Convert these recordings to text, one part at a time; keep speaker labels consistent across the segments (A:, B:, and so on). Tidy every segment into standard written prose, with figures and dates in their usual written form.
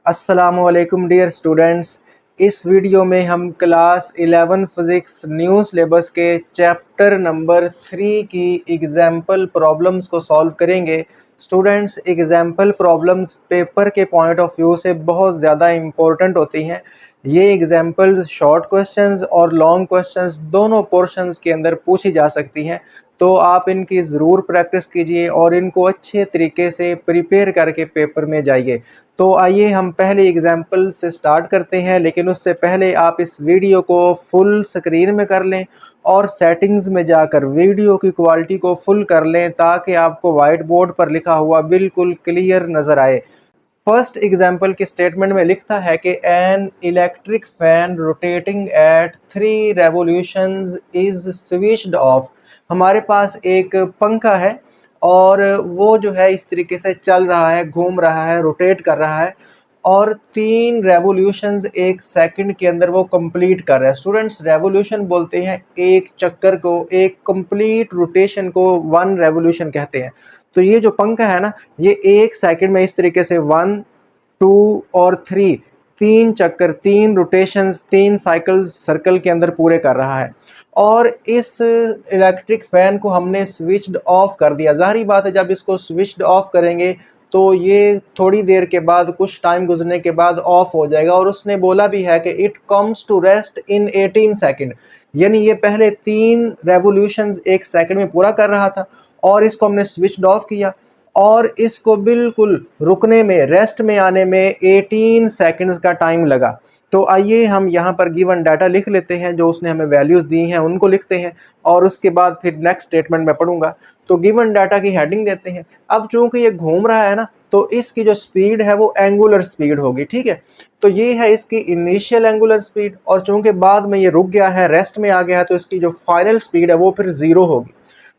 A: अस्सलामुअलैकुम dear students. इस video में हम क्लास 11 फिज़िक्स न्यू सिलेबस के चैप्टर नंबर 3 की एग्जाम्पल प्रॉब्लम्स को सॉल्व करेंगे। स्टूडेंट्स, एग्जाम्पल प्रॉब्लम्स पेपर के पॉइंट ऑफ व्यू से बहुत ज़्यादा इम्पोर्टेंट होती हैं। ये एग्जाम्पल्स शॉर्ट क्वेश्चंस और लॉन्ग क्वेश्चंस दोनों पोर्शंस के अंदर पूछी जा सकती हैं, तो आप इनकी ज़रूर प्रैक्टिस कीजिए और इनको अच्छे तरीके से प्रिपेयर करके पेपर में जाइए। तो आइए हम पहले एग्जाम्पल से स्टार्ट करते हैं, लेकिन उससे पहले आप इस वीडियो को फुल स्क्रीन में कर लें और सेटिंग्स में जाकर वीडियो की क्वालिटी को फुल कर लें ताकि आपको वाइट बोर्ड पर लिखा हुआ बिल्कुल क्लियर नज़र आए। फर्स्ट एग्जाम्पल के स्टेटमेंट में लिखता है कि an electric fan rotating at 3 revolutions is switched off. हमारे पास एक पंखा है और वो जो है इस तरीके से चल रहा है, घूम रहा है, रोटेट कर रहा है और 3 रेवोल्यूशंस एक सेकंड के अंदर वो कंप्लीट कर रहा है। स्टूडेंट्स, रेवोल्यूशन बोलते हैं एक चक्कर को, एक कंप्लीट रोटेशन को 1 रेवोल्यूशन कहते हैं। तो ये जो पंखा है ना, ये एक सेकंड में इस तरीके से 1, 2 और 3 3 चक्कर, 3 रोटेशंस, 3 साइकिल्स सर्कल के अंदर पूरे कर रहा है। और इस इलेक्ट्रिक फैन को हमने स्विच्ड ऑफ कर दिया। ज़ाहिर बात है, जब इसको स्विच्ड ऑफ करेंगे तो ये थोड़ी देर के बाद, कुछ टाइम गुजरने के बाद ऑफ हो जाएगा। और उसने बोला भी है कि it comes to rest in 18 second, यानी ये पहले 3 रेवोल्यूशंस एक सेकंड में पूरा कर रहा था और इसको हमने स्विच्ड ऑफ किया और इसको बिल्कुल रुकने में, रेस्ट में आने में 18 सेकंड्स का टाइम लगा। तो आइए हम यहाँ पर गिवन डाटा लिख लेते हैं, जो उसने हमें वैल्यूज़ दी हैं उनको लिखते हैं और उसके बाद फिर नेक्स्ट स्टेटमेंट में पढ़ूंगा। तो गिवन डाटा की हेडिंग देते हैं। अब चूंकि ये घूम रहा है ना, तो इसकी जो स्पीड है वो एंगुलर स्पीड होगी, ठीक है। तो ये है इसकी इनिशियल एंगुलर स्पीड और चूंकि बाद में ये रुक गया है, रेस्ट में आ गया है, तो इसकी जो फाइनल स्पीड है वो फिर 0 होगी।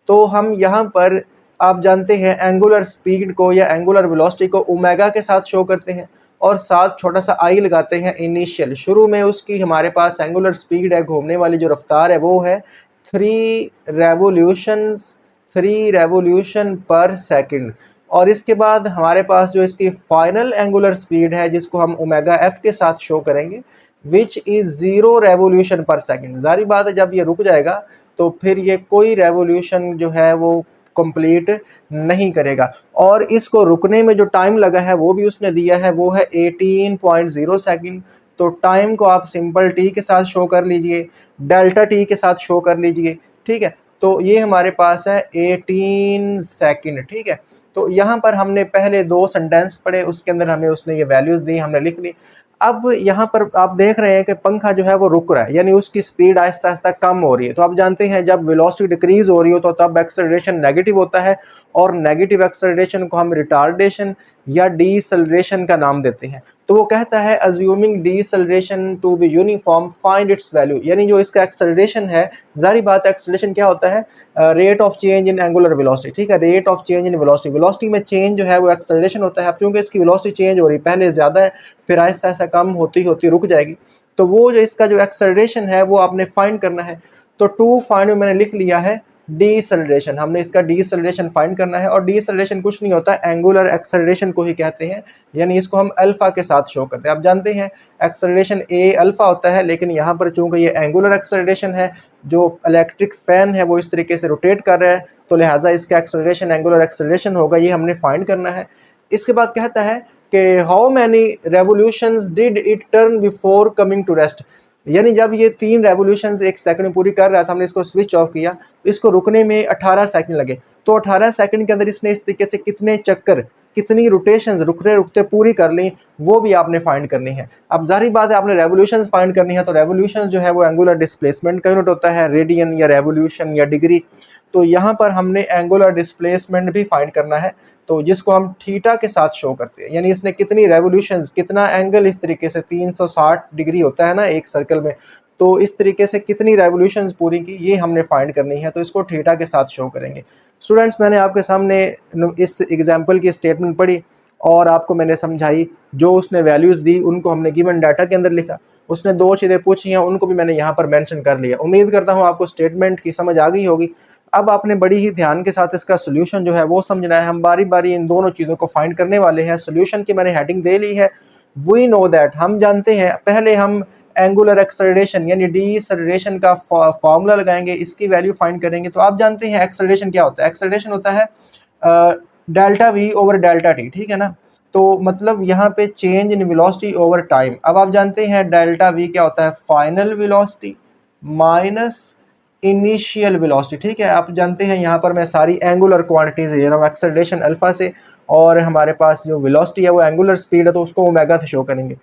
A: तो हम यहाँ पर, आप जानते हैं, एंगुलर स्पीड को या एंगुलर वेलोसिटी को ओमेगा के साथ शो करते हैं और साथ छोटा सा आई लगाते हैं इनिशियल। शुरू में उसकी हमारे पास एंगुलर स्पीड है, घूमने वाली जो रफ्तार है वो है 3 रेवोल्यूशन पर सेकंड। और इसके बाद हमारे पास जो इसकी फाइनल एंगुलर स्पीड है, जिसको हम ओमेगा एफ के साथ शो करेंगे, विच इज़ 0 रेवोल्यूशन पर सेकंड। जारी बात है, जब ये रुक जाएगा तो फिर ये कोई रेवोल्यूशन जो है वो कंप्लीट नहीं करेगा। और इसको रुकने में जो टाइम लगा है वो भी उसने दिया है, वो है 18.0 सेकंड। तो टाइम को आप सिंपल टी के साथ शो कर लीजिए, डेल्टा टी के साथ शो कर लीजिए, ठीक है। तो ये हमारे पास है 18 सेकंड, ठीक है। तो यहाँ पर हमने पहले 2 सेंटेंस पढ़े, उसके अंदर हमें उसने ये वैल्यूज़ दी, हमने लिख ली। अब यहाँ पर आप देख रहे हैं कि पंखा जो है वो रुक रहा है, यानी उसकी स्पीड आहिस्ता आहिस्ता कम हो रही है। तो आप जानते हैं, जब वेलोसिटी डिक्रीज हो रही हो तो तब एक्सेलरेशन नेगेटिव होता है और नेगेटिव एक्सेलरेशन को हम रिटार्डेशन या डीसेलरेशन का नाम देते हैं। तो वो कहता है assuming deceleration to be uniform find its value, यानी जो इसका एक्सेलरेशन है, जारी बात है एक्सेलरेशन क्या होता है, rate of change in angular velocity, ठीक है। Rate of change in velocity, velocity में चेंज जो है वो एक्सेलरेशन होता है। अब चूंकि इसकी वेलोसिटी चेंज हो रही, पहले ज़्यादा है, फिर आहिस्ता आहिस्ता कम होती होती रुक जाएगी। तो वो जो इसका जो एक्सेलरेशन है वो आपने फाइंड करना है। तो टू फाइंड में मैंने लिख लिया है डीसेलरेशन, हमने इसका डीसेलरेशन फाइंड करना है। और डीसेलरेशन कुछ नहीं होता, एंगुलर एक्सेलरेशन को ही कहते हैं, यानी इसको हम अल्फा के साथ शो करते हैं। आप जानते हैं एक्सेलरेशन ए अल्फा होता है, लेकिन यहाँ पर चूंकि ये एंगुलर एक्सेलरेशन है, जो इलेक्ट्रिक फैन है वो इस तरीके से रोटेट कर रहा है, तो लिहाजा इसका एक्सेलरेशन एंगुलर एक्सेलरेशन होगा, ये हमने फाइंड करना है। इसके बाद कहता है कि how many revolutions did it turn before coming to rest, यानी जब ये 3 रेवोल्यूशंस एक सेकंड में पूरी कर रहा था, हमने इसको स्विच ऑफ किया, इसको रुकने में 18 सेकंड लगे। तो 18 सेकंड के अंदर इसने इस तरीके से कितने चक्कर, कितनी रोटेशंस रुकते रुकते पूरी कर ली, वो भी आपने फाइंड करनी है। अब जारी बात है, आपने रेवोल्यूशंस फाइंड करनी है, तो रेवोल्यूशन जो है वो एंगुलर डिस्प्लेसमेंट का यूनिट होता है, रेडियन या रेवोल्यूशन या डिग्री। तो यहाँ पर हमने एंगुलर डिस्प्लेसमेंट भी फाइंड करना है, तो जिसको हम थीटा के साथ शो करते हैं, यानी इसने कितनी रेवोल्यूशंस, कितना एंगल, इस तरीके से 360 डिग्री होता है ना एक सर्कल में, तो इस तरीके से कितनी रेवोल्यूशंस पूरी की, ये हमने फाइंड करनी है। तो इसको थीटा के साथ शो करेंगे। स्टूडेंट्स, मैंने आपके सामने इस एग्जाम्पल की स्टेटमेंट पढ़ी और आपको मैंने समझाई, जो उसने वैल्यूज़ दी उनको हमने गिवन डाटा के अंदर लिखा। उसने 2 चीज़ें पूछी हैं, उनको भी मैंने यहाँ पर मेंशन कर लिया। उम्मीद करता हूँ आपको स्टेटमेंट की समझ आ गई होगी। अब आपने बड़ी ही ध्यान के साथ इसका सोल्यूशन जो है वो समझना है। हम बारी बारी इन दोनों चीज़ों को फाइंड करने वाले हैं। सोल्यूशन की मैंने हेडिंग दे ली है, वी नो दैट, हम जानते हैं, पहले हम एंगुलर एक्सेलरेशन यानी डीसेलरेशन का फॉर्मूला लगाएंगे, इसकी वैल्यू फाइंड करेंगे। तो आप जानते हैं एक्सेलरेशन क्या होता है, एक्सेलरेशन होता है delta V over delta T, ठीक है ना। तो मतलब यहाँ पे change in velocity over time. अब आप जानते हैं डेल्टा वी क्या होता है, final velocity minus initial velocity, ठीक है। आप जानते हैं यहाँ पर मैं सारी एंगुलर क्वांटिटीज ले रहा हूँ, एक्सेलरेशन अल्फा से, और हमारे पास जो वेलोसिटी है वो एंगुलर स्पीड है तो उसको ओमेगा से शो करेंगे।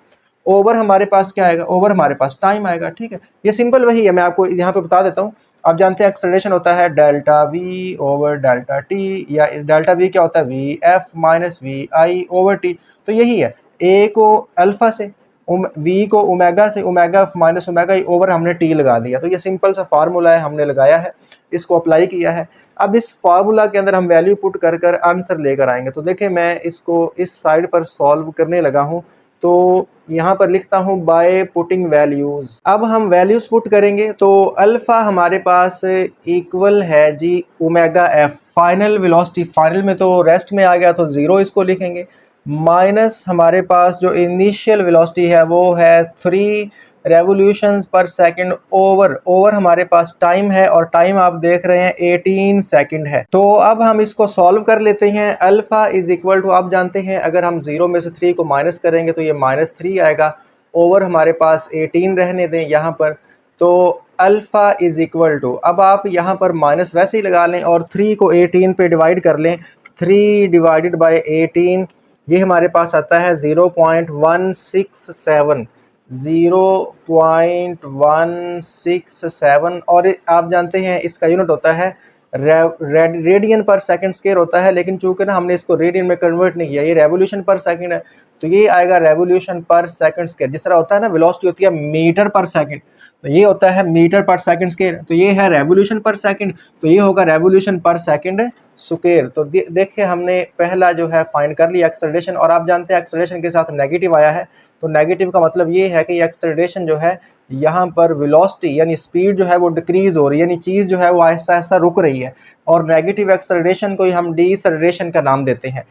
A: ओवर हमारे पास क्या आएगा, ओवर हमारे पास टाइम आएगा, ठीक है। ये सिंपल वही है, मैं आपको यहाँ पे बता देता हूँ। आप जानते हैं एक्सेलरेशन होता है delta V over delta T, या इस डेल्टा वी क्या होता है, V F minus V I over T. तो यही है, ए को अल्फा से, वी को ओमेगा से, ओमेगा एफ माइनस ओमेगा ई ओवर हमने टी लगा दिया। तो ये सिंपल सा फार्मूला है, हमने लगाया है, इसको अप्लाई किया है। अब इस फार्मूला के अंदर हम वैल्यू पुट कर कर आंसर लेकर आएंगे। तो देखिए मैं इसको इस साइड पर सॉल्व करने लगा हूँ। तो यहाँ पर लिखता हूँ बाय पुटिंग वैल्यूज। अब हम वैल्यूज पुट करेंगे तो अल्फा हमारे पास इक्वल है G omega F, final velocity, final में तो रेस्ट में आ गया तो ज़ीरो इसको लिखेंगे, माइनस हमारे पास जो इनिशियल वेलोसिटी है वो है 3 रेवोल्यूशंस पर सेकंड ओवर हमारे पास टाइम है, और टाइम आप देख रहे हैं 18 सेकंड है। तो अब हम इसको सॉल्व कर लेते हैं। अल्फा इज इक्वल टू, आप जानते हैं अगर हम 0 में से 3 को माइनस करेंगे तो ये -3 आएगा, ओवर हमारे पास 18 रहने दें यहाँ पर। तो अल्फा इज इक्वल टू, अब आप यहाँ पर माइनस वैसे ही लगा लें और 3 को 18 पे डिवाइड कर लें, 3 डिवाइडेड बाई 18, ये हमारे पास आता है 0.167, 0.167। और आप जानते हैं इसका यूनिट होता है रेडियन पर सेकंड स्क्वायर होता है, लेकिन चूंकि ना हमने इसको रेडियन में कन्वर्ट नहीं किया, ये रेवोल्यूशन पर सेकंड है, तो ये आएगा रेवोल्यूशन पर सेकंड स्क्वायर। जिस तरह होता है ना वेलोसिटी होती है मीटर पर सेकंड, तो ये होता है मीटर पर सेकंड स्क्वायर, तो ये है रेवोल्यूशन पर सेकंड, तो ये होगा रेवोल्यूशन पर सेकंड स्क्वायर। तो देखिए हमने पहला जो है फाइंड कर लिया एक्सेलरेशन, और आप जानते हैं एक्सेलरेशन के साथ नेगेटिव आया है, तो नेगेटिव का मतलब ये है कि एक्सेलरेशन जो है यहाँ पर वेलोसिटी यानी स्पीड जो है वो डिक्रीज हो रही है, यानी चीज़ जो है वो ऐसा ऐसा रुक रही है, और नेगेटिव एक्सेलरेशन को ही हम डीसेलरेशन का नाम देते हैं।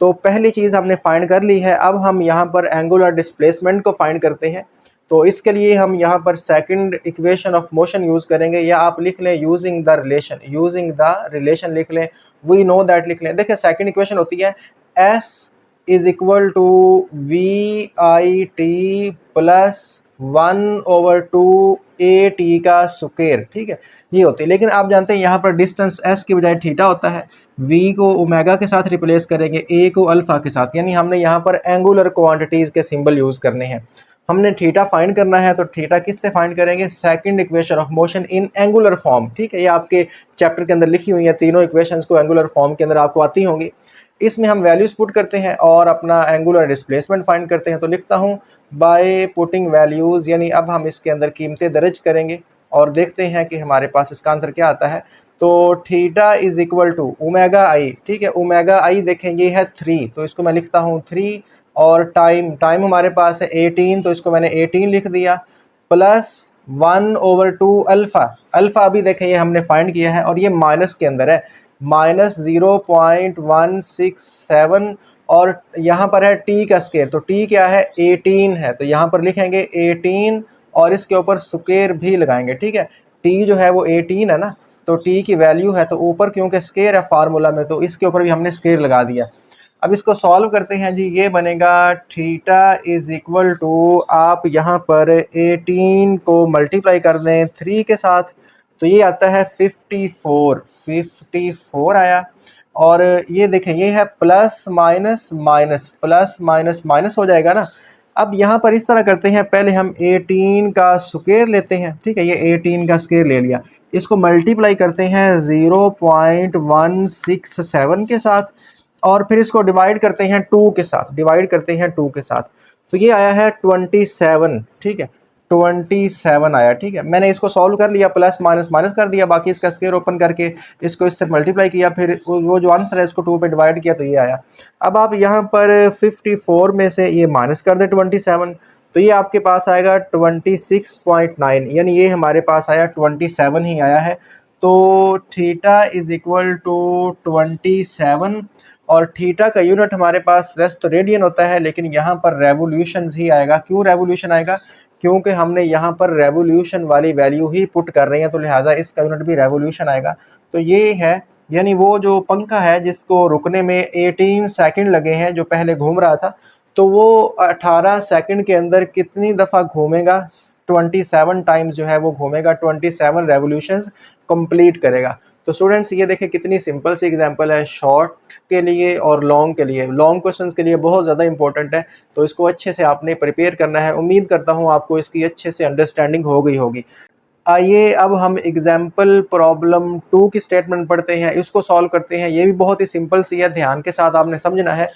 A: तो पहली चीज़ हमने फाइंड कर ली है। अब हम यहाँ पर एंगुलर डिस्प्लेसमेंट को फाइंड करते हैं। तो इसके लिए हम यहाँ पर second equation of motion use करेंगे, या आप लिख लें यूजिंग द रिलेशन लिख लें, वी नो दैट लिख लें। देखिए सेकंड इक्वेशन होती है S is equal to V I T plus 1/2 A T का स्क्वायर, ठीक है, ये होती है। लेकिन आप जानते हैं यहाँ पर डिस्टेंस एस की बजाय थीटा होता है, v को ओमेगा के साथ रिप्लेस करेंगे, a को अल्फा के साथ, यानी हमने यहाँ पर एंगुलर क्वांटिटीज़ के सिंबल यूज़ करने हैं। हमने थीटा फाइंड करना है, तो थीटा किससे फाइंड करेंगे, second equation of motion in angular form, ठीक है। ये आपके चैप्टर के अंदर लिखी हुई है, तीनों इक्वेशंस को एंगुलर फॉर्म के अंदर आपको आती होंगी। इसमें हम वैल्यूज पुट करते हैं और अपना एंगुलर डिस्प्लेसमेंट फाइंड करते हैं। तो लिखता हूँ बाय पुटिंग वैल्यूज़, यानी अब हम इसके अंदर कीमतें दर्ज करेंगे और देखते हैं कि हमारे पास इसका आंसर क्या आता है। तो theta is equal to omega I, ठीक है, ओमेगा आई देखें ये है 3, तो इसको मैं लिखता हूँ 3, और टाइम हमारे पास है 18, तो इसको मैंने 18 लिख दिया, प्लस 1/2 अल्फ़ा, अल्फ़ा अभी देखें ये हमने फाइंड किया है और ये माइनस के अंदर है, -0.167, और यहाँ पर है टी का स्क्वायर, तो टी क्या है 18 है, तो यहाँ पर लिखेंगे 18 और इसके ऊपर स्क्वायर भी लगाएंगे, ठीक है। टी जो है वो 18 है ना, तो टी की वैल्यू है, तो ऊपर क्योंकि स्क्वायर है फार्मूला में तो इसके ऊपर भी हमने स्क्वायर लगा दिया। अब इसको सॉल्व करते हैं जी, ये बनेगा थीटा इज इक्वल टू, आप यहाँ पर 18 को मल्टीप्लाई कर दें 3 के साथ, तो ये आता है 54 आया। और ये देखें ये है plus minus minus, plus minus minus हो जाएगा ना। अब यहाँ पर इस तरह करते हैं, पहले हम 18 का स्क्वायर लेते हैं, ठीक है, ये 18 का स्क्वायर ले लिया, इसको मल्टीप्लाई करते हैं 0.167 के साथ, और फिर इसको डिवाइड करते हैं 2 के साथ, तो ये आया है 27, ठीक है, 27 आया, ठीक है। मैंने इसको सॉल्व कर लिया, प्लस माइनस माइनस कर दिया, बाकी इसका स्क्वायर ओपन करके इसको इससे मल्टीप्लाई किया, फिर वो जो आंसर है इसको 2 पे डिवाइड किया, तो ये आया। अब आप यहाँ पर 54 में से ये माइनस कर दें 27, तो ये आपके पास आएगा 26.9, यानी ये हमारे पास आया 27 ही आया है। तो थीटा इज इक्वल टू 27, और थीटा का यूनिट हमारे पास वैसे तो रेडियन होता है, लेकिन यहाँ पर रेवोल्यूशन ही आएगा। क्यों रेवोल्यूशन आएगा? क्योंकि हमने यहाँ पर रेवोल्यूशन वाली वैल्यू ही पुट कर रहे हैं, तो लिहाजा इसका यूनिट भी रेवोल्यूशन आएगा। तो ये है, यानी वो जो पंखा है जिसको रुकने में 18 सेकंड लगे हैं, जो पहले घूम रहा था, तो वो 18 सेकंड के अंदर कितनी दफ़ा घूमेगा? 27 टाइम्स जो है वो घूमेगा, 27 रेवोल्यूशंस कंप्लीट करेगा। तो स्टूडेंट्स ये देखें कितनी सिंपल सी एग्जांपल है, शॉर्ट के लिए और लॉन्ग के लिए, लॉन्ग क्वेश्चंस के लिए बहुत ज़्यादा इंपॉर्टेंट है। तो इसको अच्छे से आपने प्रिपेयर करना है। उम्मीद करता हूँ आपको इसकी अच्छे से अंडरस्टैंडिंग हो गई होगी। आइए अब हम एग्जाम्पल प्रॉब्लम 2 की स्टेटमेंट पढ़ते हैं, इसको सॉल्व करते हैं। ये भी बहुत ही सिंपल सी है, ध्यान के साथ आपने समझना है।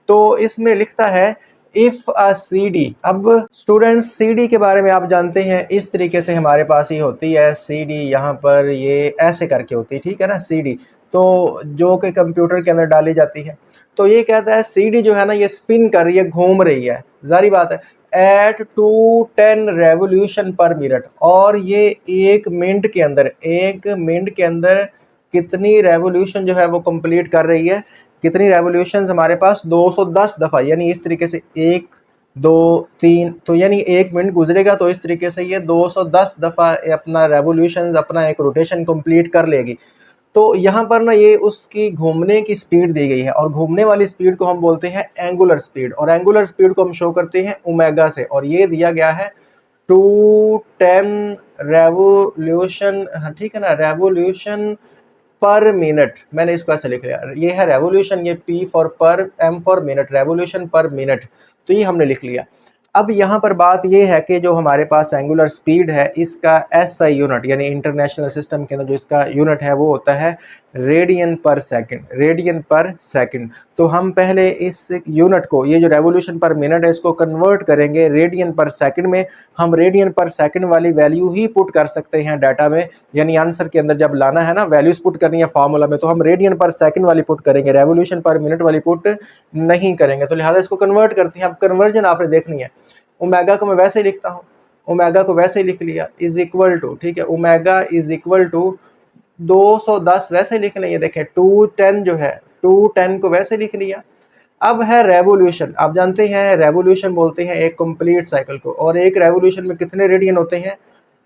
A: तो इसमें लिखता है इफ़ अ सी डी। अब स्टूडेंट्स सी डी के बारे में आप जानते हैं, इस तरीके से हमारे पास ही होती है सी डी, यहाँ पर ये ऐसे करके होती है, ठीक है ना, सी डी, तो जो कि कंप्यूटर के अंदर डाली जाती है। तो ये कहता है सी डी जो है ना, ये स्पिन कर रही है, घूम रही है, जारी बात है, एट 210 रेवोल्यूशन पर मिनट। और ये एक मिनट के अंदर कितनी रेवोल्यूशन जो है वो कंप्लीट कर रही है? कितनी रेवोल्यूशंस हमारे पास? 210 दफ़ा। यानी इस तरीके से 1 2 3, तो यानी 1 मिनट गुजरेगा तो इस तरीके से ये 210 दफ़ा अपना रेवोल्यूशंस, अपना एक रोटेशन कंप्लीट कर लेगी। तो यहाँ पर ना ये उसकी घूमने की स्पीड दी गई है, और घूमने वाली स्पीड को हम बोलते हैं एंगुलर स्पीड, और एंगुलर स्पीड को हम शो करते हैं ओमेगा से, और ये दिया गया है 210 रेवोल्यूशन, ठीक है ना, रेवोल्यूशन पर मिनट। मैंने इसको ऐसे लिख लिया, ये है रेवोल्यूशन, ये P फॉर पर, M फॉर मिनट, रेवोल्यूशन पर मिनट। तो ये हमने लिख लिया। अब यहाँ पर बात ये है कि जो हमारे पास एंगुलर स्पीड है, इसका SI यूनिट, यानी इंटरनेशनल सिस्टम के अंदर जो इसका यूनिट है वो होता है रेडियन पर सेकंड, रेडियन पर सेकंड। तो हम पहले इस यूनिट को, ये जो रेवोल्यूशन पर मिनट है, इसको कन्वर्ट करेंगे रेडियन पर सेकंड में। हम रेडियन पर सेकंड वाली वैल्यू ही पुट कर सकते हैं डाटा में, यानी आंसर के अंदर जब लाना है ना, वैल्यूज पुट करनी है फार्मूला में, तो हम रेडियन पर सेकंड वाली पुट करेंगे, रेवोल्यूशन पर मिनट वाली पुट नहीं करेंगे। तो लिहाजा इसको कन्वर्ट करते हैं। अब कन्वर्जन आपने देखनी है। ओमेगा को मैं वैसे ही लिखता हूँ, ओमेगा को वैसे ही लिख लिया, इज इक्वल टू, ठीक है, ओमेगा इज इक्वल टू 210 वैसे लिख लें। ये देखें 210 जो है, 210 को वैसे लिख लिया। अब है रेवोल्यूशन। आप जानते हैं रेवोल्यूशन बोलते हैं एक कंप्लीट साइकिल को, और एक रेवोल्यूशन में कितने रेडियन होते हैं?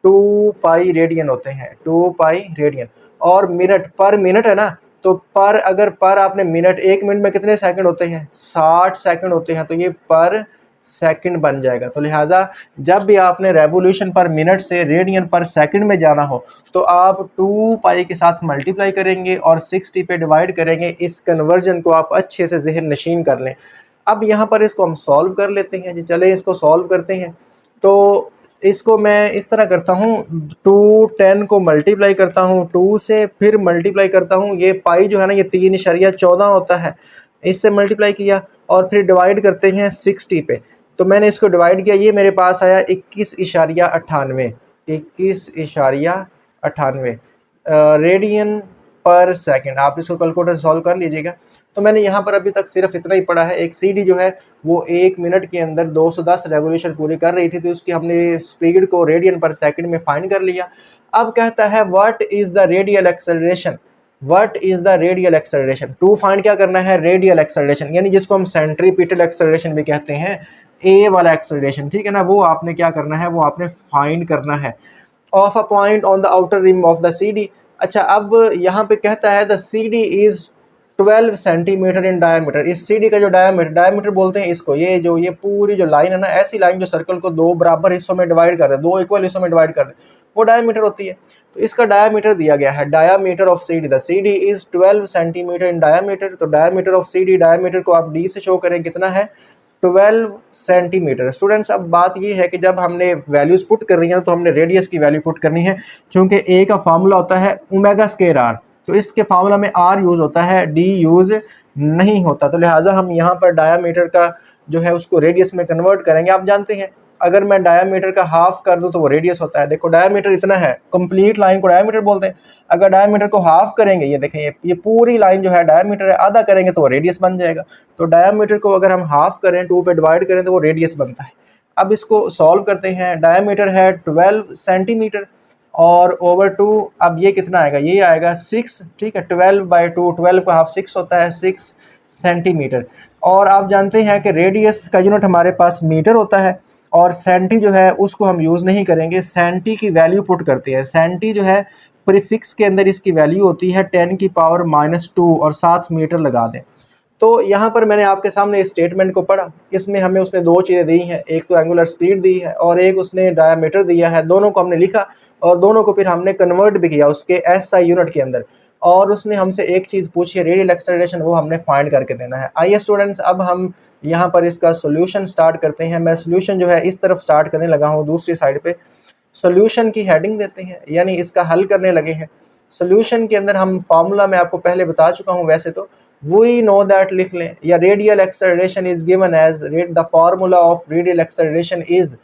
A: 2 पाई रेडियन होते हैं, 2 पाई रेडियन। और मिनट पर मिनट है ना, तो पर, अगर पर आपने मिनट, 1 मिनट में कितने सेकंड होते हैं? 60 सेकंड होते हैं, तो ये पर सेकंड बन जाएगा। तो लिहाजा जब भी आपने रेवोल्यूशन पर मिनट से रेडियन पर सेकंड में जाना हो, तो आप 2 पाई के साथ मल्टीप्लाई करेंगे और 60 पे डिवाइड करेंगे। इस कन्वर्जन को आप अच्छे से ज़हन नशीन कर लें। अब यहाँ पर इसको हम सॉल्व कर लेते हैं जी, चले इसको सॉल्व करते हैं। तो इसको मैं इस तरह करता हूँ, 210 को मल्टीप्लाई करता हूँ 2 से, फिर मल्टीप्लाई करता हूँ, ये पाई जो है ना, ये 3.14 होता है, इससे मल्टीप्लाई किया, और फिर डिवाइड करते हैं 60 पे। तो मैंने इसको डिवाइड किया, ये मेरे पास आया 21.98, 21.98 रेडियन पर सेकंड। आप इसको कैलकुलेटर से सॉल्व कर लीजिएगा। तो मैंने यहाँ पर अभी तक सिर्फ इतना ही पढ़ा है। एक सीडी जो है वो 1 मिनट के अंदर 210 रेवोल्यूशन पूरी कर रही थी, तो उसकी हमने स्पीड को रेडियन पर सेकंड में फाइंड कर लिया। अब कहता है what is the radial acceleration, what is the radial acceleration. To find क्या करना है? रेडियल एक्सेलरेशन, यानी जिसको हम सेंट्रीपिटल एक्सेलरेशन भी कहते हैं, ए वाला एक्सेलरेशन, ठीक है ना, वो आपने क्या करना है? वो आपने फाइंड करना है of a point on the outer rim of the CD. अच्छा, अब यहाँ पे कहता है the CD is 12 centimetre in diameter. इस सीडी का जो डायमीटर बोलते हैं इसको, ये पूरी जो लाइन है ना, ऐसी लाइन जो सर्कल को 2 बराबर हिस्सों में डिवाइड कर दे, 2 इक्वल हिस्सों में डिवाइड कर दे, वो डायमीटर होती है। तो इसका डायमीटर दिया गया है, diameter of CD, the CD is 12 centimetre in diameter. तो डायमीटर ऑफ सीडी, डायमीटर को आप डी से शो करें, कितना है? 12 सेंटीमीटर। स्टूडेंट्स, अब बात ये है कि जब हमने वैल्यूज पुट कर रही है तो हमने रेडियस की वैल्यू पुट करनी है, क्योंकि ए का फार्मूला होता है ओमेगा स्क्वायर आर, तो इसके फार्मूला में आर यूज होता है, डी यूज नहीं होता। तो लिहाजा हम यहाँ पर डायामीटर का जो है उसको रेडियस में कन्वर्ट करेंगे। आप जानते हैं अगर मैं डायामीटर का हाफ कर दूं तो वो रेडियस होता है। देखो डायामीटर इतना है, कंप्लीट लाइन को डायामीटर बोलते हैं। अगर डायामीटर को हाफ करेंगे, ये देखें, ये पूरी लाइन जो है डायामीटर है, आधा करेंगे तो वो रेडियस बन जाएगा। तो डायामीटर को अगर हम हाफ करें, 2 पे डिवाइड करें, तो वो रेडियस बनता है। अब इसको सॉल्व करते हैं। डायामीटर है 12 सेंटीमीटर और ओवर 2, अब ये कितना आएगा? ये आएगा 6, ठीक है, 12/2, 12 का हाफ 6 होता है, 6 सेंटीमीटर। और आप जानते हैं कि रेडियस का यूनिट हमारे पास मीटर होता है, और सेंटी जो है उसको हम यूज़ नहीं करेंगे, सेंटी की वैल्यू पुट करते हैं। सेंटी जो है प्रीफिक्स के अंदर इसकी वैल्यू होती है 10⁻², और 7 मीटर लगा दें। तो यहाँ पर मैंने आपके सामने इस स्टेटमेंट को पढ़ा, इसमें हमें उसने दो चीज़ें दी हैं, एक तो एंगुलर स्पीड दी है और एक उसने डायमीटर दिया है। दोनों को हमने लिखा और दोनों को फिर हमने कन्वर्ट भी किया उसके एसआई यूनिट के अंदर, और उसने हमसे एक चीज़ पूछी है रेडियल एक्सेलरेशन, वो हमने फाइंड करके देना है। आइए स्टूडेंट्स, अब हम यहाँ पर इसका सोल्यूशन स्टार्ट करते हैं। मैं सोल्यूशन जो है इस तरफ स्टार्ट करने लगा हूँ, दूसरी साइड पे सोल्यूशन की हेडिंग देते हैं, यानी इसका हल करने लगे हैं। सोल्यूशन के अंदर हम फार्मूला मैं आपको पहले बता चुका हूँ, वैसे तो वी नो दैट लिख लें, या radial acceleration is given as the formula of radial acceleration is,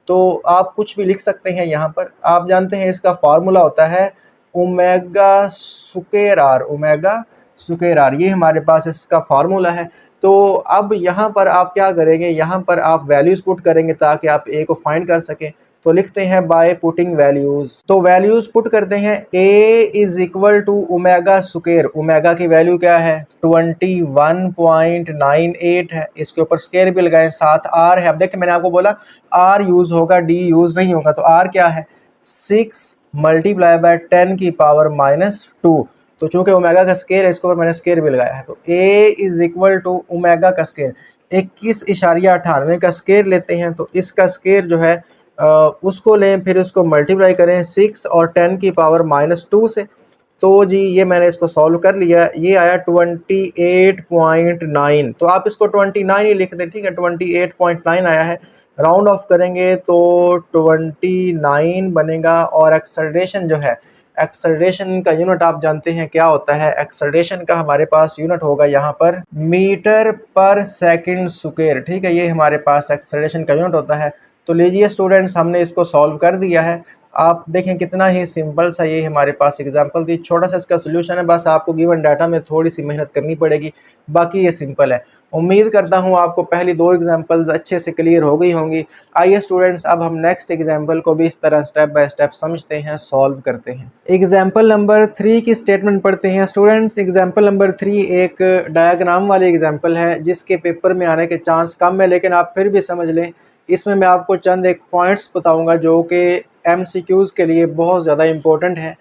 A: तो आप कुछ भी लिख सकते हैं। यहाँ पर आप जानते हैं इसका फार्मूला होता है omega square R, omega square R, ये हमारे पास इसका फार्मूला है। तो अब यहाँ पर आप क्या करेंगे, यहाँ पर आप वैल्यूज़ पुट करेंगे ताकि आप ए को फाइंड कर सकें। तो लिखते हैं बाय पुटिंग वैल्यूज़, तो वैल्यूज़ पुट करते हैं। A is equal to omega square, omega की वैल्यू क्या है 21.98 है, इसके ऊपर स्क्वायर भी लगाएं, साथ आर है। अब देखिए मैंने आपको बोला आर यूज़ होगा, डी यूज़ नहीं होगा, तो आर क्या है 6 मल्टीप्लाई बाय 10⁻²। तो चूंकि ओमेगा का स्केयर है, इसके ऊपर मैंने स्केयर भी लगाया है, तो a is equal to omega का स्केयर 21.98 का स्केयर लेते हैं। तो इसका स्केयर जो है उसको लें, फिर उसको मल्टीप्लाई करें 6 और 10⁻² से। तो जी ये मैंने इसको सॉल्व कर लिया, ये आया 28.9। तो आप इसको 29 ही लिख दें, ठीक है, 28.9 आया है। राउंड ऑफ करेंगे तो 29 बनेगा। और एक्सेलरेशन जो है, एक्सेलरेशन का यूनिट आप जानते हैं क्या होता है, एक्सेलरेशन का हमारे पास यूनिट होगा यहाँ पर मीटर पर सेकंड स्क्वायर, ठीक है, ये हमारे पास एक्सेलरेशन का यूनिट होता है। तो लीजिए स्टूडेंट्स, हमने इसको सॉल्व कर दिया है। आप देखें कितना ही सिंपल सा ये हमारे पास एग्जांपल थी, छोटा सा इसका सोल्यूशन है, बस आपको गिवन डाटा में थोड़ी सी मेहनत करनी पड़ेगी, बाकी ये सिंपल है। उम्मीद करता हूँ आपको पहली दो एग्जांपल्स अच्छे से क्लियर हो गई होंगी। आइए स्टूडेंट्स, अब हम नेक्स्ट एग्जांपल को भी इस तरह स्टेप बाय स्टेप समझते हैं, सॉल्व करते हैं। एग्जांपल नंबर 3 की स्टेटमेंट पढ़ते हैं स्टूडेंट्स। एग्जांपल नंबर 3 एक डायग्राम वाली एग्जांपल है जिसके पेपर में आने के चांस कम है, लेकिन आप फिर भी समझ लें। इसमें मैं आपको चंद एक पॉइंट्स बताऊंगा जो कि MCQs के लिए बहुत ज़्यादा इम्पोर्टेंट है।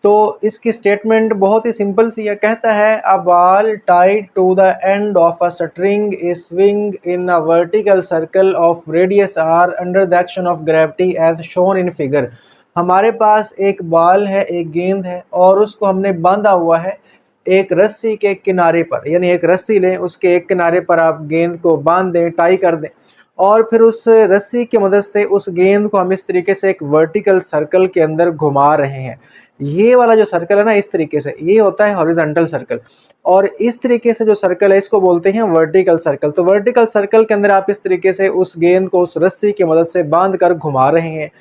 A: तो इसकी स्टेटमेंट बहुत ही सिंपल सी है, कहता है a ball tied to the end of a string is swing in a vertical circle of radius R under the action of gravity as shown in figure. हमारे पास एक बॉल है, एक गेंद है, और उसको हमने बांधा हुआ है एक रस्सी के किनारे पर, यानी एक रस्सी लें, उसके एक किनारे पर आप गेंद को बांध दें, टाई कर दें, और फिर उस रस्सी की मदद से उस गेंद को हम इस तरीके से एक वर्टिकल सर्कल के अंदर घुमा रहे हैं। ये वाला जो सर्कल है ना, इस तरीके से ये होता है हॉरिजॉन्टल सर्कल, और इस तरीके से जो सर्कल है इसको बोलते हैं वर्टिकल सर्कल। तो वर्टिकल सर्कल के अंदर आप इस तरीके से उस गेंद को उस रस्सी की मदद से बांध कर घुमा रहे हैं।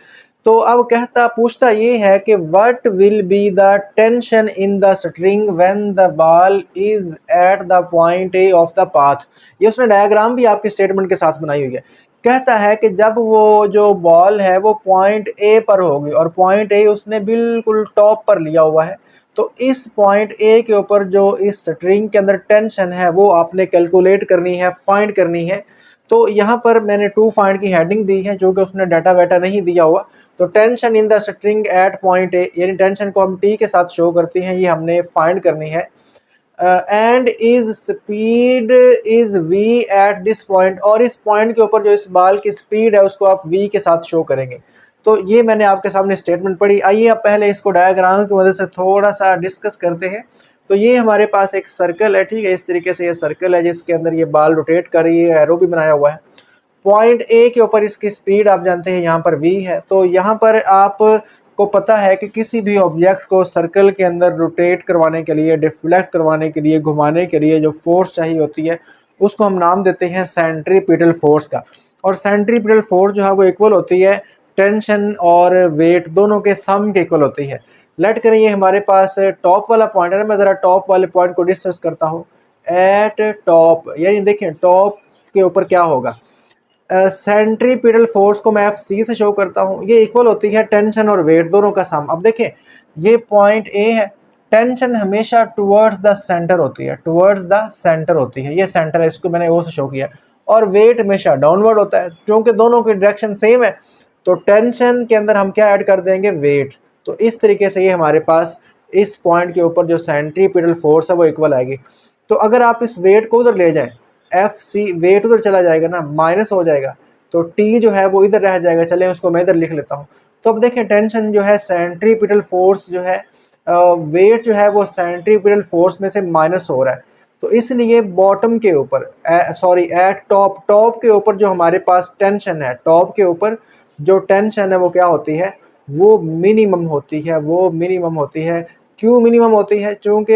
A: तो अब पूछता ये है कि what will be the tension in the string when the ball is at the point A of the path. ये उसने डायग्राम भी आपके स्टेटमेंट के साथ बनाई हुई है। कहता है कि जब वो जो बॉल है वो पॉइंट ए पर होगी, और पॉइंट ए उसने बिल्कुल टॉप पर लिया हुआ है, तो इस पॉइंट ए के ऊपर जो इस स्ट्रिंग के अंदर टेंशन है वो आपने कैलकुलेट करनी है, फाइंड करनी है। तो यहाँ पर मैंने टू फाइंड की हेडिंग दी है, जो कि उसने डाटा वाटा नहीं दिया हुआ। तो tension in the string at point A, यानी टेंशन को हम टी के साथ शो करती हैं, ये हमने फाइंड करनी है। And is speed is V at this point, और इस पॉइंट के ऊपर जो इस बॉल की स्पीड है उसको आप वी के साथ शो करेंगे। तो ये मैंने आपके सामने स्टेटमेंट पढ़ी। आइए अब पहले इसको डायग्राम की मदद से थोड़ा सा डिस्कस करते हैं। तो ये हमारे पास एक सर्कल है, ठीक है, इस तरीके से ये सर्कल है जिसके अंदर ये बॉल रोटेट कर रही है, एरो भी बनाया हुआ है। पॉइंट ए के ऊपर इसकी स्पीड आप जानते हैं यहाँ पर v है। तो यहाँ पर आप को पता है कि किसी भी ऑब्जेक्ट को सर्कल के अंदर रोटेट करवाने के लिए, डिफ्लेक्ट करवाने के लिए, घुमाने के लिए जो फोर्स चाहिए होती है उसको हम नाम देते हैं सेंट्रीपिटल फोर्स का। और सेंट्रीपिटल फोर्स जो है वो इक्वल होती है टेंशन और वेट दोनों के सम के इक्वल होती है। लेट करें ये हमारे पास टॉप वाला पॉइंट है ना, मैं ज़रा टॉप वाले पॉइंट को डिस्कस करता हूँ। एट टॉप, यानी देखें टॉप के ऊपर क्या होगा, सेंट्रीपिटल फोर्स को मैं FC से शो करता हूँ, ये इक्वल होती है टेंशन और वेट दोनों का सम। अब देखें ये पॉइंट ए है, टेंशन हमेशा टुवर्ड्स द सेंटर होती है, टुवर्ड्स द सेंटर होती है, ये सेंटर है, इसको मैंने ओ से शो किया। और वेट हमेशा डाउनवर्ड होता है, क्योंकि दोनों की डायरेक्शन सेम है तो टेंशन के अंदर हम क्या ऐड कर देंगे, वेट। तो इस तरीके से ये हमारे पास इस पॉइंट के ऊपर जो सेंट्रीपिटल फोर्स है वो इक्वल आएगी। तो अगर आप इस वेट को उधर ले जाएं, एफ सी वेट उधर चला जाएगा ना, माइनस हो जाएगा, तो टी जो है वो इधर रह जाएगा। चले उसको मैं इधर लिख लेता हूँ। तो अब देखें टेंशन जो है सेंट्रीपिटल फोर्स जो है, वेट जो है वो सेंट्रीपिटल फोर्स में से माइनस हो रहा है। तो इसलिए बॉटम के ऊपर सॉरी एट टॉप के ऊपर जो हमारे पास टेंशन है, टॉप के ऊपर जो टेंशन है वो क्या होती है, वो मिनिमम होती है, वो मिनिमम होती है। क्यों मिनिमम होती है? क्योंकि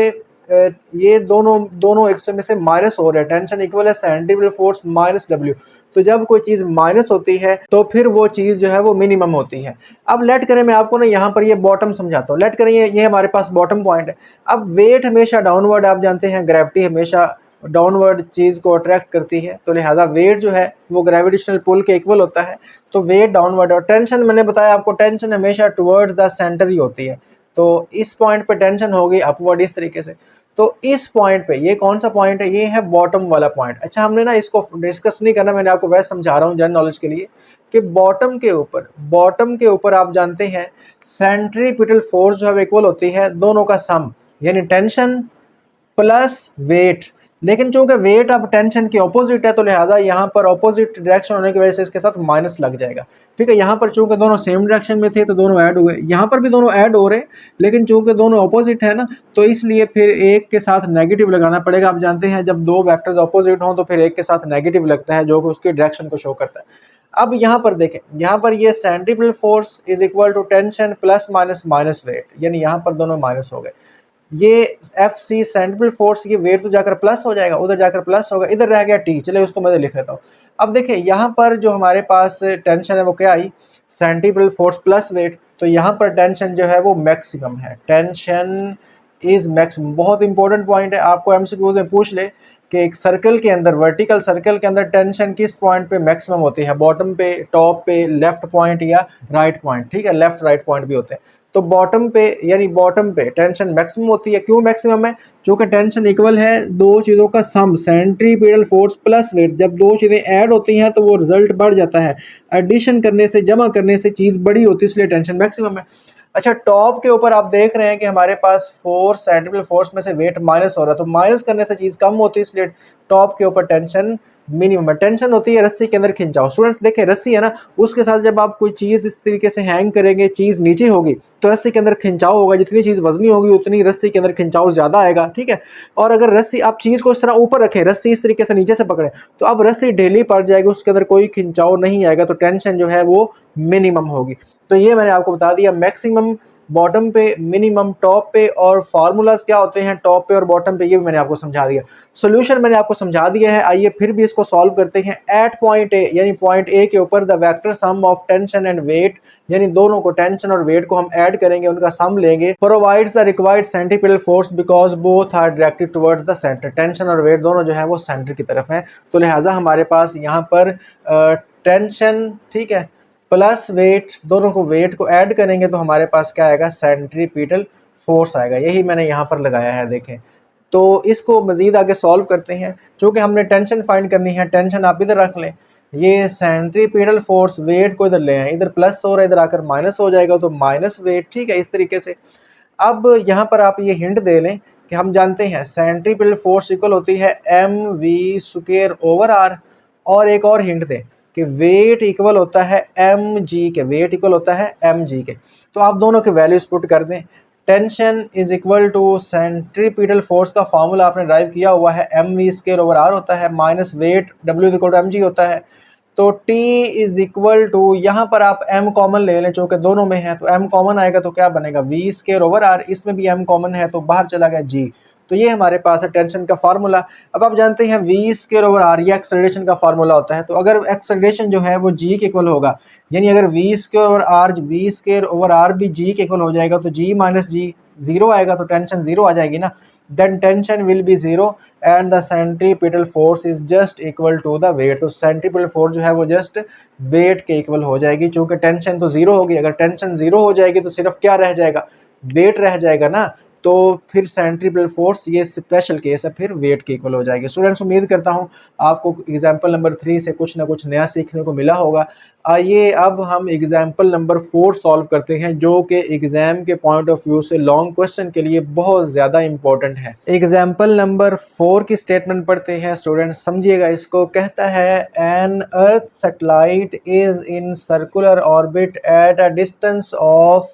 A: ये दोनों एक में से माइनस हो रहे हैं, टेंशन इक्वल है सेंट्रीपिटल फोर्स माइनस डब्ल्यू। तो जब कोई चीज़ माइनस होती है तो फिर वो चीज़ जो है वो मिनिमम होती है। अब लेट करें मैं आपको ना यहाँ पर ये बॉटम समझाता हूँ। लेट करें ये हमारे पास बॉटम पॉइंट है। अब वेट हमेशा डाउनवर्ड, आप जानते हैं ग्रेविटी हमेशा डाउनवर्ड चीज़ को अट्रैक्ट करती है, तो लिहाजा वेट जो है वो ग्रेविटेशनल पुल के इक्वल होता है। तो वेट डाउनवर्ड, और टेंशन मैंने बताया आपको, टेंशन हमेशा टुवर्ड्स द सेंटर ही होती है। तो इस पॉइंट पे टेंशन होगी अपवर्ड इस तरीके से। तो इस पॉइंट पे, ये कौन सा पॉइंट है, ये है बॉटम वाला पॉइंट। अच्छा, हमने ना इसको डिस्कस नहीं करना, मैंने आपको वैसे समझा रहा हूँ जनरल नॉलेज के लिए कि बॉटम के ऊपर आप जानते हैं सेंट्रीपिटल फोर्स जो है इक्वल होती है दोनों का सम, यानी टेंशन प्लस वेट। लेकिन चूंकि वेट अब टेंशन के ऑपोजिट है तो लिहाजा यहाँ पर ऑपोजिट डायरेक्शन होने की वजह से इसके साथ माइनस लग जाएगा। ठीक है, यहाँ पर चूंकि दोनों सेम डायरेक्शन में थे तो दोनों ऐड हुए, यहाँ पर भी दोनों ऐड हो रहे हैं, लेकिन चूंकि दोनों ऑपोजिट है ना तो इसलिए फिर एक के साथ नेगेटिव लगाना पड़ेगा। आप जानते हैं जब दो वेक्टर्स ऑपोजिट हों तो फिर एक के साथ नेगेटिव लगता है जो कि उसकी डायरेक्शन को शो करता है। अब यहाँ पर देखें, यहाँ पर ये centripetal force is equal to tension plus minus minus weight, यानी यहाँ पर दोनों माइनस हो गए। ये एफ सी सेंट्रीपिटल फोर्स, ये वेट तो जाकर प्लस हो जाएगा, उधर जाकर प्लस होगा, इधर रह गया टी। चले उसको मैं लिख लेता हूँ। अब देखिए यहाँ पर जो हमारे पास टेंशन है वो क्या आई, सेंट्रीपिटल फोर्स प्लस वेट। तो यहाँ पर टेंशन जो है वो मैक्सिमम है, टेंशन इज मैक्सिमम। बहुत इंपॉर्टेंट पॉइंट है, आपको एमसीक्यू में पूछ ले कि एक सर्कल के अंदर, वर्टिकल सर्कल के अंदर टेंशन किस पॉइंट पे मैक्सिमम होती है, बॉटम पे, टॉप पे, लेफ्ट पॉइंट या राइट पॉइंट। ठीक है, लेफ्ट राइट पॉइंट भी होते हैं। तो बॉटम पे, यानी बॉटम पे टेंशन मैक्सिमम होती है। क्यों मैक्सिमम है? क्योंकि टेंशन इक्वल है दो चीज़ों का सम, सेंट्रीपिटल फोर्स प्लस वेट। जब दो चीज़ें ऐड होती हैं तो वो रिजल्ट बढ़ जाता है, एडिशन करने से, जमा करने से चीज़ बड़ी होती है, इसलिए टेंशन मैक्सिमम है। अच्छा, टॉप के ऊपर आप देख रहे हैं कि हमारे पास फोर्स, सेंट्रीपिटल फोर्स में से वेट माइनस हो रहा है, तो माइनस करने से चीज़ कम होती है, इसलिए टॉप के ऊपर टेंशन मिनिमम है। टेंशन होती है रस्सी के अंदर खिंचाव। स्टूडेंट्स देखें, रस्सी है ना, उसके साथ जब आप कोई चीज़ इस तरीके से हैंग करेंगे, चीज़ नीचे होगी तो रस्सी के अंदर खिंचाव होगा। जितनी चीज़ वजनी होगी उतनी रस्सी के अंदर खिंचाव ज़्यादा आएगा। ठीक है, और अगर रस्सी, आप चीज़ को इस तरह ऊपर रखें, रस्सी इस तरीके से नीचे से पकड़ें, तो अब रस्सी ढीली पड़ जाएगी, उसके अंदर कोई खिंचाव नहीं आएगा, तो टेंशन जो है वो मिनिमम होगी। तो ये मैंने आपको बता दिया, मैक्सिमम बॉटम पे, मिनिमम टॉप पे, और फार्मूलाज क्या होते हैं टॉप पे और बॉटम पे, ये भी मैंने आपको समझा दिया। सॉल्यूशन मैंने आपको समझा दिया है। आइए फिर भी इसको सॉल्व करते हैं। एट पॉइंट ए, यानी पॉइंट ए के ऊपर the vector sum of tension and weight, यानी दोनों को, टेंशन और वेट को हम ऐड करेंगे, उनका सम लेंगे। Provides the required centripetal force because both are directed towards the centre. Tension और वेट दोनों जो है वो सेंटर की तरफ है, तो लिहाजा हमारे पास यहाँ पर टेंशन, ठीक है, प्लस वेट, दोनों को, वेट को ऐड करेंगे तो हमारे पास क्या आएगा, सेंट्रीपिटल फोर्स आएगा। यही मैंने यहाँ पर लगाया है, देखें। तो इसको मज़ीद आगे सॉल्व करते हैं। चूँकि हमने टेंशन फाइंड करनी है, टेंशन आप इधर रख लें, ये सेंट्रीपिटल फोर्स, वेट को इधर ले आए, इधर प्लस हो रहा है, इधर आकर माइनस हो जाएगा, तो माइनस वेट। ठीक है, इस तरीके से। अब यहाँ पर आप ये हिंट दे लें कि हम जानते हैं सेंट्रीपिटल फोर्स इक्वल होती है M V square over R, और एक और हिंट दें कि वेट इक्वल होता है एम जी के, वेट इक्वल होता है एम जी के। तो आप दोनों के वैल्यूज पुट कर दें। Tension is equal to centripetal force का फार्मूला आपने ड्राइव किया हुआ है, M V square over R होता है, minus weight W equal to M G होता है। तो T इज इक्वल टू, यहाँ पर आप m कॉमन ले लें चूँकि दोनों में है, तो m कॉमन आएगा तो क्या बनेगा, v स्क्वायर ओवर r, इसमें भी m कॉमन है तो बाहर चला गया g। तो ये हमारे पास है टेंशन का फार्मूला। अब आप जानते हैं v स्क्वायर ओवर r ये एक्सेलरेशन का फार्मूला होता है, तो अगर एक्सेलरेशन जो है वो g के इक्वल होगा, यानी अगर v स्क्वायर ओवर r भी g के इक्वल हो जाएगा तो g माइनस g जीरो आएगा, तो टेंशन जीरो आ जाएगी ना। then tension will be zero and the centripetal force is just equal to the weight। तो centripetal force जो है वो just weight के इक्वल हो जाएगी, क्योंकि टेंशन तो जीरो होगी। अगर टेंशन जीरो हो जाएगी तो सिर्फ क्या रह जाएगा, वेट रह जाएगा ना। तो फिर सेंट्रीपिटल फोर्स ये स्पेशल केस है, फिर वेट के इक्वल हो जाएगी। स्टूडेंट्स उम्मीद करता हूँ आपको एग्जाम्पल नंबर 3 से कुछ ना कुछ नया सीखने को मिला होगा। आइए अब हम एग्जाम्पल नंबर 4 सॉल्व करते हैं, जो कि एग्जाम के पॉइंट ऑफ व्यू से लॉन्ग क्वेश्चन के लिए बहुत ज़्यादा इंपॉर्टेंट है। एग्जाम्पल नंबर 4 की स्टेटमेंट पढ़ते हैं स्टूडेंट्स, समझिएगा इसको। कहता है an earth satellite is in circular orbit at a distance of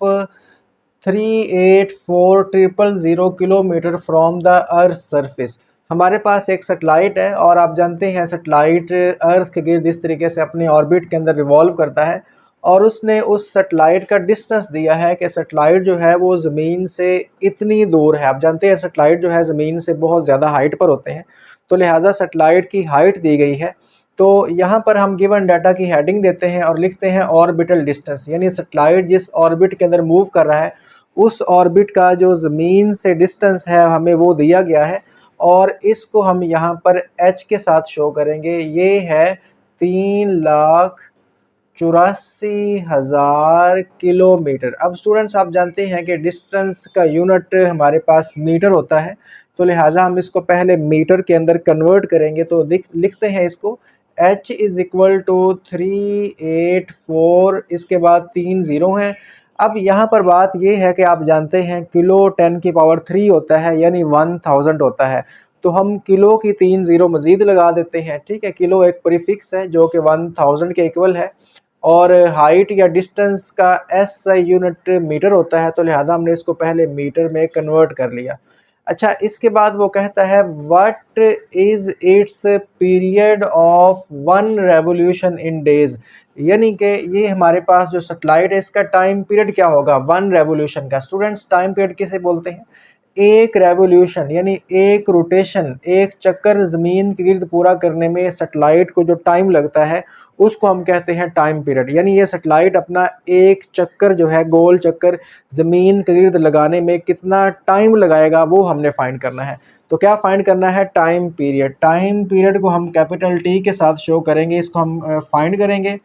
A: 384,000 kilometre from the earth surface. हमारे पास एक सैटेलाइट है और आप जानते हैं सैटेलाइट अर्थ के गिर्द इस तरीके से अपने ऑर्बिट के अंदर रिवॉल्व करता है, और उसने उस सैटेलाइट का डिस्टेंस दिया है कि सैटेलाइट जो है वो ज़मीन से इतनी दूर है। आप जानते हैं सैटेलाइट जो है ज़मीन से बहुत ज़्यादा हाइट पर होते हैं, तो लिहाजा सैटेलाइट की हाइट दी गई है। तो यहाँ पर हम गिवन डाटा की हेडिंग देते हैं और लिखते हैं ऑर्बिटल डिस्टेंस, यानी सैटेलाइट जिस ऑर्बिट के अंदर मूव कर रहा है उस ऑर्बिट का जो ज़मीन से डिस्टेंस है हमें वो दिया गया है, और इसको हम यहाँ पर h के साथ शो करेंगे। ये है 3,84,000 किलोमीटर। अब स्टूडेंट्स आप जानते हैं कि डिस्टेंस का यूनिट हमारे पास मीटर होता है, तो लिहाजा हम इसको पहले मीटर के अंदर कन्वर्ट करेंगे। तो लिखते हैं इसको h इज़ इक्वल टू 384, इसके बाद 3 ज़ीरो हैं। अब यहाँ पर बात ये है कि आप जानते हैं किलो 10 की पावर 3 होता है, यानी 1000 होता है, तो हम किलो की 3 ज़ीरो मज़ीद लगा देते हैं। ठीक है, किलो एक प्रीफिक्स है जो कि 1000 के इक्वल है, और हाइट या डिस्टेंस का SI यूनिट मीटर होता है, तो लिहाजा हमने इसको पहले मीटर में कन्वर्ट कर लिया। अच्छा, इसके बाद वो कहता है what is it's period of 1 revolution in days, यानी कि ये हमारे पास जो सैटेलाइट है इसका टाइम पीरियड क्या होगा 1 रेवोल्यूशन का। स्टूडेंट्स टाइम पीरियड किसे बोलते हैं? एक रेवोल्यूशन यानी एक रोटेशन, एक चक्कर ज़मीन के गिर्द पूरा करने में सैटेलाइट को जो टाइम लगता है उसको हम कहते हैं टाइम पीरियड। यानी ये सैटेलाइट अपना एक चक्कर जो है, गोल चक्कर ज़मीन के गिर्द लगाने में कितना टाइम लगाएगा वो हमने फाइंड करना है। तो क्या फाइंड करना है? Time period. टाइम पीरियड को हम कैपिटल T के साथ शो करेंगे, इसको हम फाइंड करेंगे।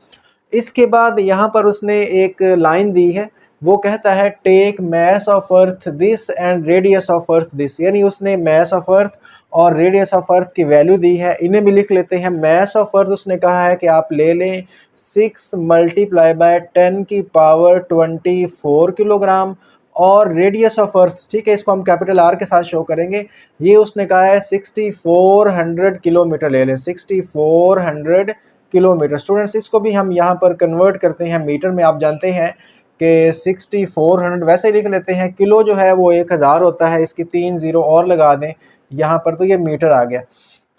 A: इसके बाद यहाँ पर उसने एक लाइन दी है, वो कहता है take mass of earth this and radius of earth this, यानी उसने मैस ऑफ अर्थ और रेडियस ऑफ अर्थ की वैल्यू दी है, इन्हें भी लिख लेते हैं। मैस ऑफ अर्थ उसने कहा है कि आप ले लें 6 मल्टीप्लाई बाय 10 की पावर 24 किलोग्राम, और रेडियस ऑफ अर्थ, ठीक है, इसको हम कैपिटल R के साथ शो करेंगे, ये उसने कहा है 6400 किलोमीटर ले लें, 6400 किलोमीटर। स्टूडेंट्स इसको भी हम यहाँ पर कन्वर्ट करते हैं मीटर में। आप जानते हैं कि 6400 वैसे ही लिख लेते हैं, किलो जो है वो 1000 होता है, इसकी 3 ज़ीरो और लगा दें यहाँ पर, तो ये मीटर आ गया।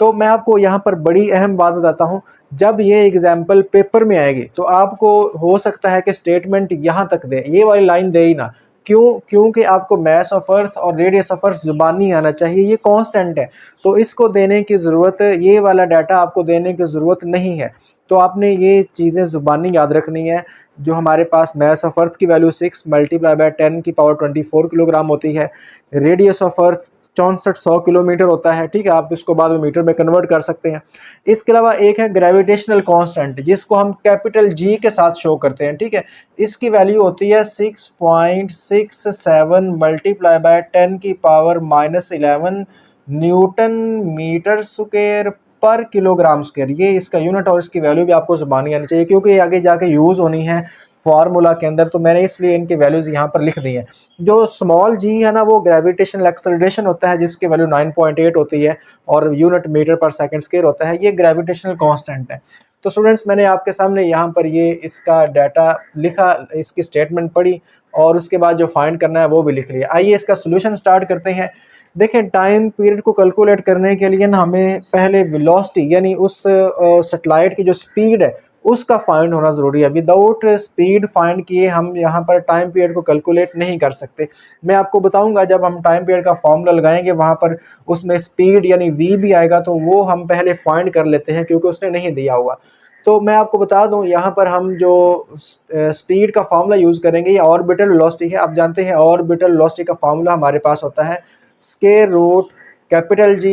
A: तो मैं आपको यहाँ पर बड़ी अहम बात बताता हूँ, जब ये एग्जाम्पल पेपर में आएगी तो आपको हो सकता है कि स्टेटमेंट यहाँ तक दे, ये वाली लाइन दे ही ना। क्योंकि आपको मैस ऑफ अर्थ और रेडियस ऑफ अर्थ जुबानी आना चाहिए, ये कांस्टेंट है, तो इसको देने की ज़रूरत, ये वाला डाटा आपको देने की ज़रूरत नहीं है। तो आपने ये चीज़ें ज़ुबानी याद रखनी है। जो हमारे पास मैस ऑफ अर्थ की वैल्यू 6 मल्टीप्लाई बाय 10 की पावर 24 किलोग्राम होती है, रेडियस ऑफ अर्थ 6400 किलोमीटर होता है। ठीक है, आप इसको बाद में मीटर में कन्वर्ट कर सकते हैं। इसके अलावा एक है ग्रेविटेशनल कांस्टेंट, जिसको हम कैपिटल G के साथ शो करते हैं। ठीक है, इसकी वैल्यू होती है 6.67 मल्टीप्लाई बाय 10 की पावर -11 न्यूटन मीटर स्क्वायर पर किलोग्राम स्क्वायर, ये इसका यूनिट, और इसकी वैल्यू भी आपको ज़ुबानी आनी चाहिए क्योंकि ये आगे जाके यूज़ होनी है फार्मूला के अंदर, तो मैंने इसलिए इनकी वैल्यूज़ यहाँ पर लिख दी हैं। जो स्मॉल g है ना, वो ग्रेविटेशनल एक्सेलरेशन होता है, जिसकी वैल्यू 9.8 होती है, और यूनिट मीटर पर सेकंड स्क्वायर होता है, ये ग्रेविटेशनल कांस्टेंट है। तो स्टूडेंट्स मैंने आपके सामने यहाँ पर ये इसका डाटा लिखा, इसकी स्टेटमेंट पढ़ी, और उसके बाद जो फाइंड करना है वो भी लिख लिया। आइए इसका सोल्यूशन स्टार्ट करते हैं। देखें, टाइम पीरियड को कैलकुलेट करने के लिए ना हमें पहले वेलोसिटी यानी उस सैटेलाइट की जो स्पीड है उसका फाइंड होना ज़रूरी है। विदाउट स्पीड फाइंड किए हम यहाँ पर टाइम पीरियड को कैलकुलेट नहीं कर सकते। मैं आपको बताऊंगा जब हम टाइम पीरियड का फॉर्मूला लगाएंगे वहाँ पर उसमें स्पीड यानी v भी आएगा, तो वो हम पहले फाइंड कर लेते हैं क्योंकि उसने नहीं दिया हुआ। तो मैं आपको बता दूं, यहाँ पर हम जो स्पीड का फार्मूला यूज़ करेंगे ये ऑर्बिटल वेलोसिटी है। आप जानते हैं ऑर्बिटल वेलोसिटी का फार्मूला हमारे पास होता है square root capital G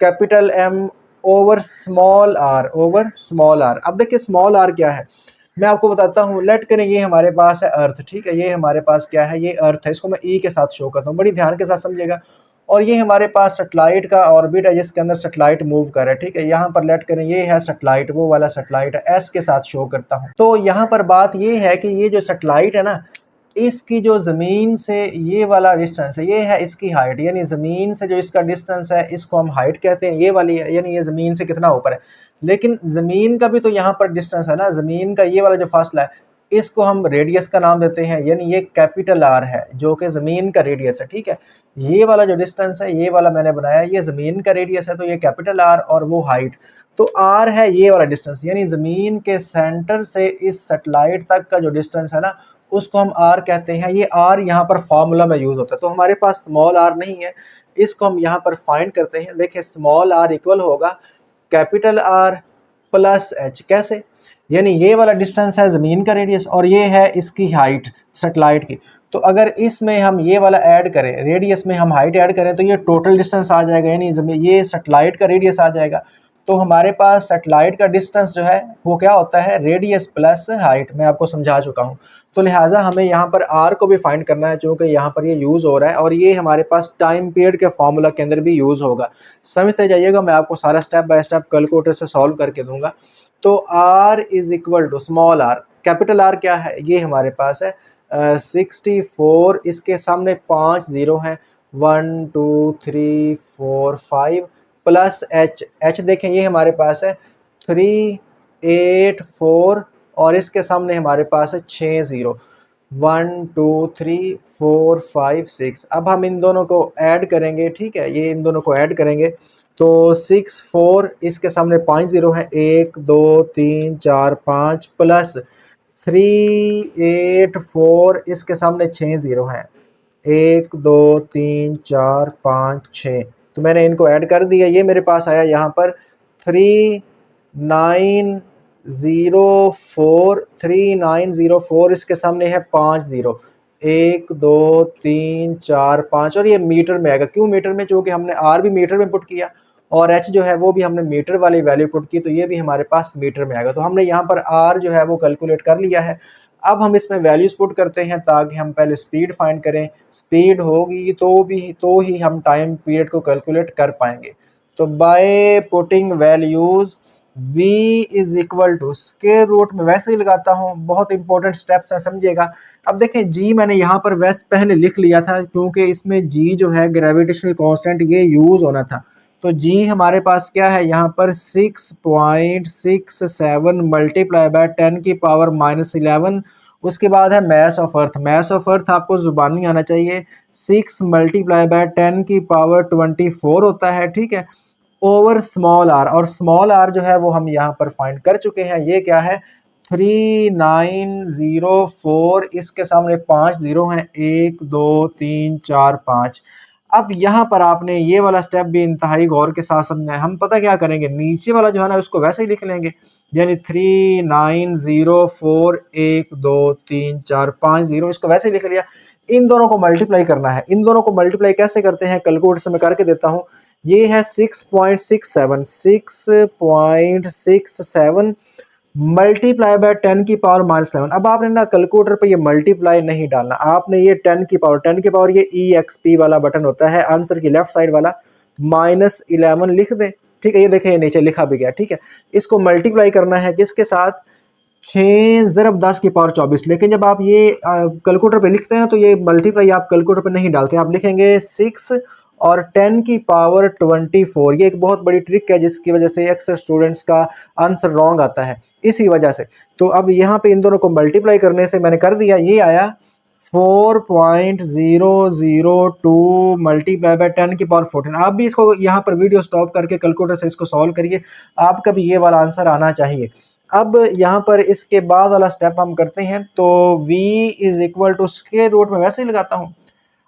A: capital M over small r। अब देखिए स्मॉल r क्या है, मैं आपको बताता हूँ, लेट करें ये हमारे पास है अर्थ, ठीक है, ये हमारे पास क्या है, ये अर्थ है, इसको मैं ई के साथ शो करता हूँ, बड़ी ध्यान के साथ समझिएगा। और ये हमारे पास सैटेलाइट का ऑर्बिट है जिसके अंदर सैटेलाइट मूव कर रहा है, ठीक है, यहाँ पर लेट करें ये है सैटेलाइट, वो वाला सैटेलाइट है, एस के साथ शो करता हूँ। तो यहाँ पर बात ये है कि ये जो सैटेलाइट है ना, इसकी जो ज़मीन से ये वाला डिस्टेंस है, ये है इसकी हाइट, यानी ज़मीन से जो इसका डिस्टेंस है इसको हम हाइट कहते हैं, ये वाली है, यानी ये ज़मीन से कितना ऊपर है। लेकिन ज़मीन का भी तो यहाँ पर डिस्टेंस है ना, ज़मीन का ये वाला जो फासला है इसको हम रेडियस का नाम देते हैं, यानी ये कैपिटल आर है जो कि ज़मीन का रेडियस है, ठीक है। ये वाला जो डिस्टेंस है, ये वाला मैंने बनाया, ये ज़मीन का रेडियस है, तो ये कैपिटल आर और वो हाइट, तो आर है ये वाला डिस्टेंस, यानी ज़मीन के सेंटर से इस सैटेलाइट तक का जो डिस्टेंस है ना, उसको हम आर कहते हैं। ये आर यहाँ पर फॉर्मूला में यूज़ होता है, तो हमारे पास स्मॉल आर नहीं है, इसको हम यहाँ पर फाइंड करते हैं। देखिए स्मॉल आर इक्वल होगा कैपिटल आर प्लस एच। कैसे? यानी ये वाला डिस्टेंस है ज़मीन का रेडियस और ये है इसकी हाइट सैटेलाइट की। तो अगर इसमें हम ये वाला ऐड करें, रेडियस में हम हाइट ऐड करें, तो ये टोटल डिस्टेंस आ जाएगा, यानी ये सैटेलाइट का रेडियस आ जाएगा। तो हमारे पास सैटेलाइट का डिस्टेंस जो है वो क्या होता है, रेडियस प्लस हाइट। मैं आपको समझा चुका हूँ। तो लिहाजा हमें यहाँ पर आर को भी फाइंड करना है, चूँकि यहाँ पर ये यूज़ हो रहा है और ये हमारे पास टाइम पीरियड के फॉर्मूला के अंदर भी यूज़ होगा। समझते जाइएगा, मैं आपको सारा स्टेप बाय स्टेप कैलकुलेटर से सॉल्व करके दूंगा। तो R is equal to small R, capital R क्या है, ये हमारे पास है 64, इसके सामने 5 जीरो हैं, 1 2 3 4 5 प्लस एच, एच देखें ये हमारे पास है 3 8 4 और इसके सामने हमारे पास है 6 जीरो, 1 2 3 4 5 6। अब हम इन दोनों को ऐड करेंगे, ठीक है, ये इन दोनों को ऐड करेंगे तो 6 4, इसके सामने 5 जीरो है, 1 2 3 4 5 प्लस 3 8 4, इसके सामने 6 जीरो हैं, 1 2 3 4 5 6। तो मैंने इनको ऐड कर दिया, ये मेरे पास आया यहाँ पर 3904, 3904, इसके सामने है 5 जीरो, 1 2 3 4 5, और ये मीटर में आएगा। क्यों मीटर में? क्योंकि हमने आर भी मीटर में पुट किया और एच जो है वो भी हमने मीटर वाली वैल्यू पुट की, तो ये भी हमारे पास मीटर में आएगा। तो हमने यहाँ पर आर जो है वो कैलकुलेट कर लिया है। अब हम इसमें वैल्यूज पुट करते हैं ताकि हम पहले स्पीड फाइंड करें, स्पीड होगी तो ही हम टाइम पीरियड को कैलकुलेट कर पाएंगे। तो by putting values v is equal to square root में वैसे ही लगाता हूँ, बहुत इंपॉर्टेंट स्टेप्स है, समझिएगा। अब देखें g मैंने यहाँ पर वैसे पहले लिख लिया था क्योंकि इसमें g जो है ग्रेविटेशनल कांस्टेंट ये यूज होना था। तो g हमारे पास क्या है यहाँ पर 6.67 मल्टीप्लाई बाय 10 की पावर -11। उसके बाद है mess of earth, mess of अर्थ आपको जुबानी आना चाहिए, 6 मल्टीप्लाई बाय 10 की पावर 24 होता है, ठीक है, ओवर स्मॉल आर। और स्मॉल आर जो है वो हम यहाँ पर फाइंड कर चुके हैं, ये क्या है 3904, इसके सामने 5 जीरो हैं, 1 2 3 4 5। अब यहाँ पर आपने ये वाला स्टेप भी इंतहाई गौर के साथ समझना है। हम पता क्या करेंगे, नीचे वाला जो है ना उसको वैसे ही लिख लेंगे, यानी 3904 1 2 3 4 5 जीरो, इसको वैसे ही लिख लिया। इन दोनों को मल्टीप्लाई करना है। इन दोनों को मल्टीप्लाई कैसे करते हैं, कैलकुलेटर से मैं करके देता हूँ। ये है 6.67 मल्टीप्लाई बाय 10 की पावर -11। अब आपने ना कैलकुलेटर पे ये मल्टीप्लाई नहीं डालना, आपने ये 10 की पावर ये EXP वाला बटन होता है आंसर की लेफ्ट साइड वाला, -11 लिख दें, ठीक है। ये देखें ये नीचे लिखा भी गया, ठीक है। इसको मल्टीप्लाई करना है किसके साथ, 6 ज़रब 10 की पावर 24। लेकिन जब आप ये कैलकुलेटर पे लिखते हैं ना तो ये मल्टीप्लाई आप कैलकुलेटर पे नहीं डालते, आप लिखेंगे 6 और 10 की पावर 24। ये एक बहुत बड़ी ट्रिक है जिसकी वजह से अक्सर स्टूडेंट्स का आंसर रॉन्ग आता है, इसी वजह से। तो अब यहाँ पे इन दोनों को मल्टीप्लाई करने से मैंने कर दिया, ये आया 4.002 मल्टीप्लाई बाय 10 की पावर 14। आप भी इसको यहाँ पर वीडियो स्टॉप करके कैलकुलेटर से इसको सॉल्व करिए, आपका भी ये वाला आंसर आना चाहिए। अब यहाँ पर इसके बाद वाला स्टेप हम करते हैं, तो v is equal to square root में वैसे ही लगाता हूँ।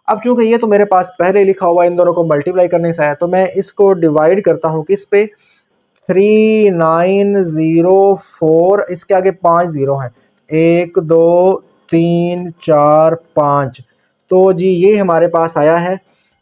A: अब चूंकि ये तो मेरे पास पहले लिखा हुआ, इन दोनों को मल्टीप्लाई करने से आया, तो मैं इसको डिवाइड करता हूँ किस पे, 3904, इसके आगे 5 जीरो हैं, 1 2 3 4 5। तो जी ये हमारे पास आया है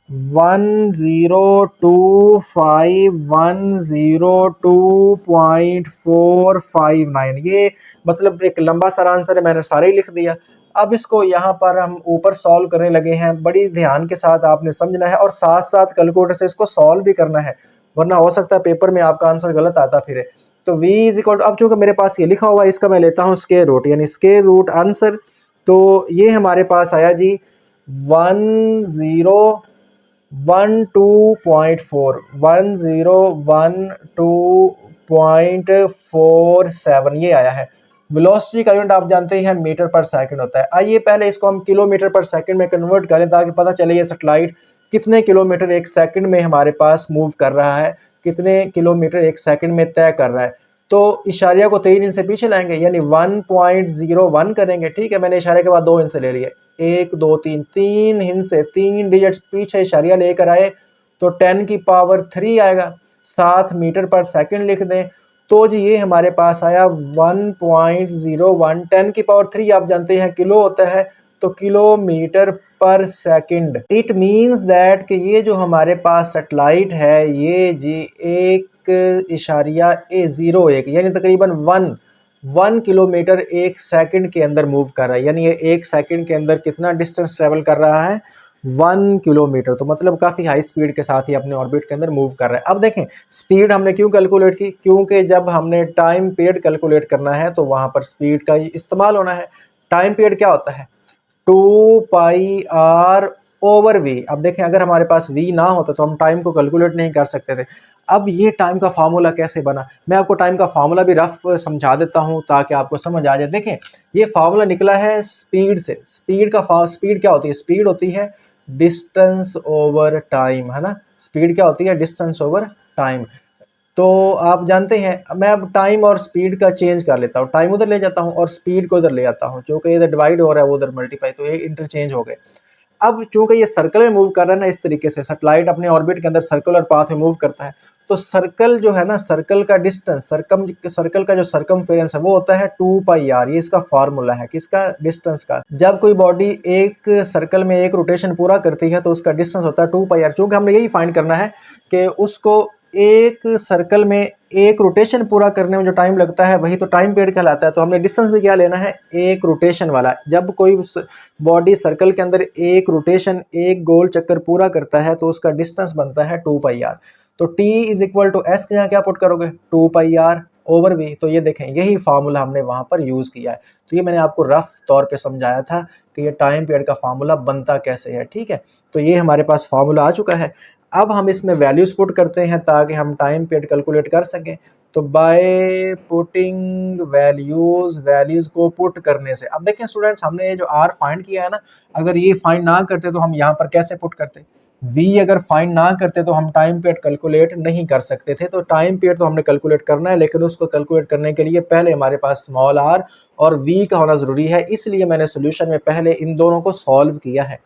A: 1025102459। ये मतलब एक लंबा सारा आंसर है, मैंने सारे ही लिख दिया। अब इसको यहाँ पर हम ऊपर सॉल्व करने लगे हैं, बड़ी ध्यान के साथ आपने समझना है और साथ साथ कैलकुलेटर से इसको सॉल्व भी करना है, वरना हो सकता है पेपर में आपका आंसर गलत आता फिर। तो v इज इक्वल टू, अब चूंकि मेरे पास ये लिखा हुआ है इसका मैं लेता हूँ स्क्वायर रूट, यानी स्क्वायर रूट आंसर। तो ये हमारे पास आया जी 1012.4, 1012.47 ये आया है। वेलोसिटी का यूनिट आप जानते हैं मीटर पर सेकंड होता है। आइए पहले इसको हम किलोमीटर पर सेकंड में कन्वर्ट करें ताकि पता चले ये सैटेलाइट कितने किलोमीटर एक सेकंड में हमारे पास मूव कर रहा है, कितने किलोमीटर एक सेकंड में तय कर रहा है। तो इशारिया को 3 इंच से पीछे लाएंगे, यानी 1.01 करेंगे। ठीक है, मैंने इशारे के बाद 2 इंच से ले लिए, 1 2 3, 3 इंच से 3 डिजिट पीछे इशारिया लेकर आए तो 10 की पावर 3 आएगा, 7 मीटर पर सेकंड लिख दें तो जी ये हमारे पास आया 1.01। 10 की पावर 3 आप जानते हैं किलो होता है, तो किलोमीटर पर सेकंड। इट मींस दैट कि ये जो हमारे पास सैटेलाइट है ये जी 1.01 यानी तकरीबन 1 किलोमीटर एक सेकंड के अंदर मूव कर रहा है। यानी ये एक सेकंड के अंदर कितना डिस्टेंस ट्रेवल कर रहा है, 1 किलोमीटर। तो मतलब काफ़ी हाई स्पीड के साथ ही अपने ऑर्बिट के अंदर मूव कर रहा है। अब देखें स्पीड हमने क्यों कैलकुलेट की, क्योंकि जब हमने टाइम पीरियड कैलकुलेट करना है तो वहाँ पर स्पीड का इस्तेमाल होना है। टाइम पीरियड क्या होता है, 2πr ओवर वी। अब देखें अगर हमारे पास v ना होता तो हम टाइम को कैलकुलेट नहीं कर सकते थे। अब ये टाइम का फार्मूला कैसे बना, मैं आपको टाइम का फार्मूला भी रफ समझा देता हूं ताकि आपको समझ आ जाए। देखें ये फार्मूला निकला है स्पीड से। स्पीड क्या होती है, स्पीड होती है डिस्टेंस ओवर टाइम, है ना। स्पीड क्या होती है, डिस्टेंस ओवर टाइम। तो आप जानते हैं मैं अब टाइम और स्पीड का चेंज कर लेता हूँ, टाइम उधर ले जाता हूँ और स्पीड को इधर ले आता हूँ, क्योंकि इधर डिवाइड हो रहा है वो उधर मल्टीप्लाई, तो ये इंटरचेंज हो गए। अब चूंकि ये सर्कल में मूव कर रहा है ना, इस तरीके से सैटेलाइट अपने ऑर्बिट के अंदर सर्कुलर पाथ में मूव करता है, तो सर्कल जो है ना, सर्कल का डिस्टेंस, सर्कल का जो सर्कमफेरेंस है वो होता है 2πr। ये इसका फार्मूला है किसका, डिस्टेंस का। जब कोई बॉडी एक सर्कल में एक रोटेशन पूरा करती है तो उसका डिस्टेंस होता है 2πr। चूंकि हमने यही फाइंड करना है कि उसको एक सर्कल में एक रोटेशन पूरा करने में जो टाइम लगता है वही तो टाइम पीरियड कहलाता है। तो हमने डिस्टेंस भी क्या लेना है, एक रोटेशन वाला। जब कोई बॉडी सर्कल के अंदर एक रोटेशन, एक गोल चक्कर पूरा करता है तो उसका डिस्टेंस बनता है 2πr। तो t is equal to S के यहाँ क्या पुट करोगे, 2πr ओवर v। तो ये देखें यही फार्मूला हमने वहां पर यूज किया है। तो ये मैंने आपको रफ तौर पे समझाया था कि ये टाइम पीरियड का फार्मूला बनता कैसे है। ठीक है, तो ये हमारे पास फार्मूला आ चुका है। अब हम इसमें वैल्यूज पुट करते हैं ताकि हम टाइम पीरियड कैलकुलेट कर सकें। तो बाय पुटिंग वैल्यूज को पुट करने से, अब देखें स्टूडेंट्स हमने ये जो आर फाइंड किया है ना, अगर ये फाइंड ना करते तो हम यहाँ पर कैसे पुट करते, v अगर फाइंड ना करते तो हम टाइम पीरियड कैलकुलेट नहीं कर सकते थे। तो टाइम पीरियड तो हमने कैलकुलेट करना है, लेकिन उसको कैलकुलेट करने के लिए पहले हमारे पास स्मॉल r और v का होना ज़रूरी है, इसलिए मैंने सोल्यूशन में पहले इन दोनों को सॉल्व किया है।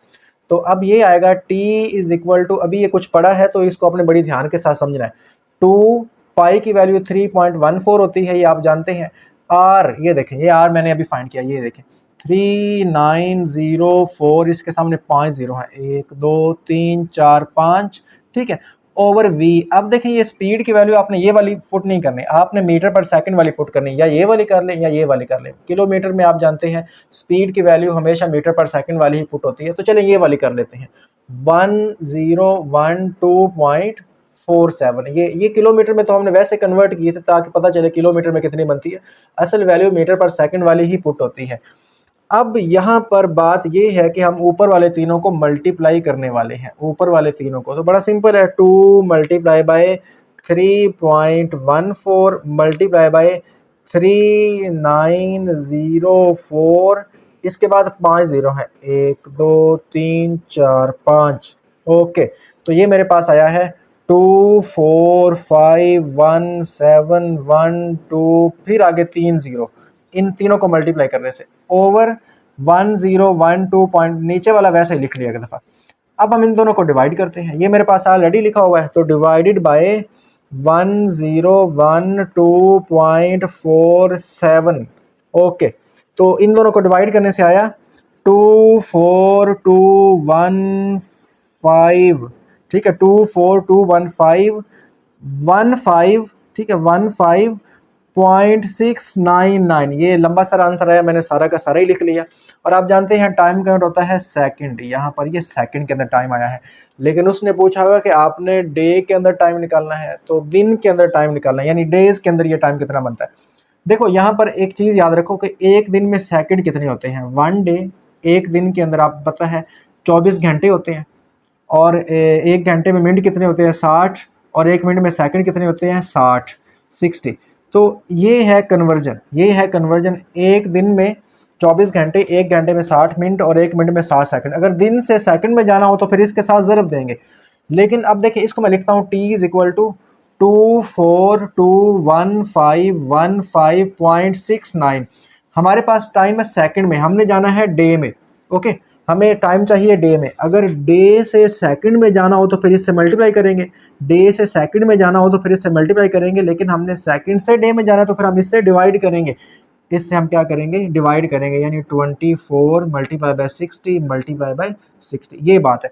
A: तो अब ये आएगा t इज इक्वल टू, अभी ये कुछ पड़ा है तो इसको अपने बड़ी ध्यान के साथ समझना है। 2 पाई की वैल्यू 3.14 होती है, ये आप जानते हैं। r, ये देखें ये r मैंने अभी फाइंड किया, ये देखें 3904, इसके सामने 5 जीरो हैं, 1 2 3 4 5, ठीक है, ओवर v। अब देखें ये स्पीड की वैल्यू आपने ये वाली पुट नहीं करनी, आपने मीटर पर सेकंड वाली पुट करनी, या ये वाली कर लें या ये वाली कर लें। किलोमीटर में आप जानते हैं स्पीड की वैल्यू हमेशा मीटर पर सेकंड वाली ही पुट होती है, तो चलें ये वाली कर लेते हैं 1012.47। ये किलोमीटर में तो हमने वैसे कन्वर्ट किए थे ताकि पता चले किलोमीटर में कितनी बनती है, असल वैल्यू मीटर पर सेकंड वाली ही पुट होती है। अब यहाँ पर बात ये है कि हम ऊपर वाले तीनों को मल्टीप्लाई करने वाले हैं, ऊपर वाले तीनों को। तो बड़ा सिंपल है, 2 मल्टीप्लाई बाय 3.14 मल्टीप्लाई बाय 3904, इसके बाद 5 जीरो हैं, 1 2 3 4 5। ओके, तो ये मेरे पास आया है 2451712, फिर आगे 3 जीरो, इन तीनों को मल्टीप्लाई करने से ओवर 1012 पॉइंट, नीचे वाला वैसे ही लिख लिया एक दफ़ा। अब हम इन दोनों को डिवाइड करते हैं, ये मेरे पास ऑलरेडी लिखा हुआ है, तो डिवाइडेड बाय 1012.47। ओके, तो इन दोनों को डिवाइड करने से आया 24215, ठीक है, 24215, 15, ठीक है, 15 0.699, ये लंबा सारा आंसर आया, मैंने सारा का सारा ही लिख लिया। और आप जानते हैं टाइम काउंट होता है सेकंड, यहाँ पर ये सेकंड के अंदर टाइम आया है, लेकिन उसने पूछा हुआ कि आपने डे के अंदर टाइम निकालना है, तो दिन के अंदर टाइम निकालना है, यानी डेज के अंदर ये टाइम कितना बनता है। देखो यहाँ पर एक चीज़ याद रखो कि एक दिन में सेकंड कितने होते हैं। वन डे, एक दिन के अंदर आप पता है 24 घंटे होते हैं, और एक घंटे में मिनट कितने होते हैं 60, और एक मिनट में सेकंड कितने होते हैं 60। तो ये है कन्वर्जन, ये है कन्वर्जन। एक दिन में 24 घंटे, एक घंटे में 60 मिनट और एक मिनट में 60 सेकंड। अगर दिन से सेकंड में जाना हो तो फिर इसके साथ ज़रब देंगे। लेकिन अब देखिए इसको मैं लिखता हूँ T इज इक्वल टू 2421515.69। हमारे पास टाइम है सेकंड में, हमने जाना है डे में। ओके, हमें टाइम चाहिए डे में। अगर डे से सेकंड में जाना हो तो फिर इससे मल्टीप्लाई करेंगे, डे से सेकंड में जाना हो तो फिर इससे मल्टीप्लाई करेंगे, लेकिन हमने सेकंड से डे में जाना है तो फिर हम इससे डिवाइड करेंगे। इससे हम क्या करेंगे, डिवाइड करेंगे, यानी 24 मल्टीप्लाई बाय 60 मल्टीप्लाई बाय 60, ये बात है।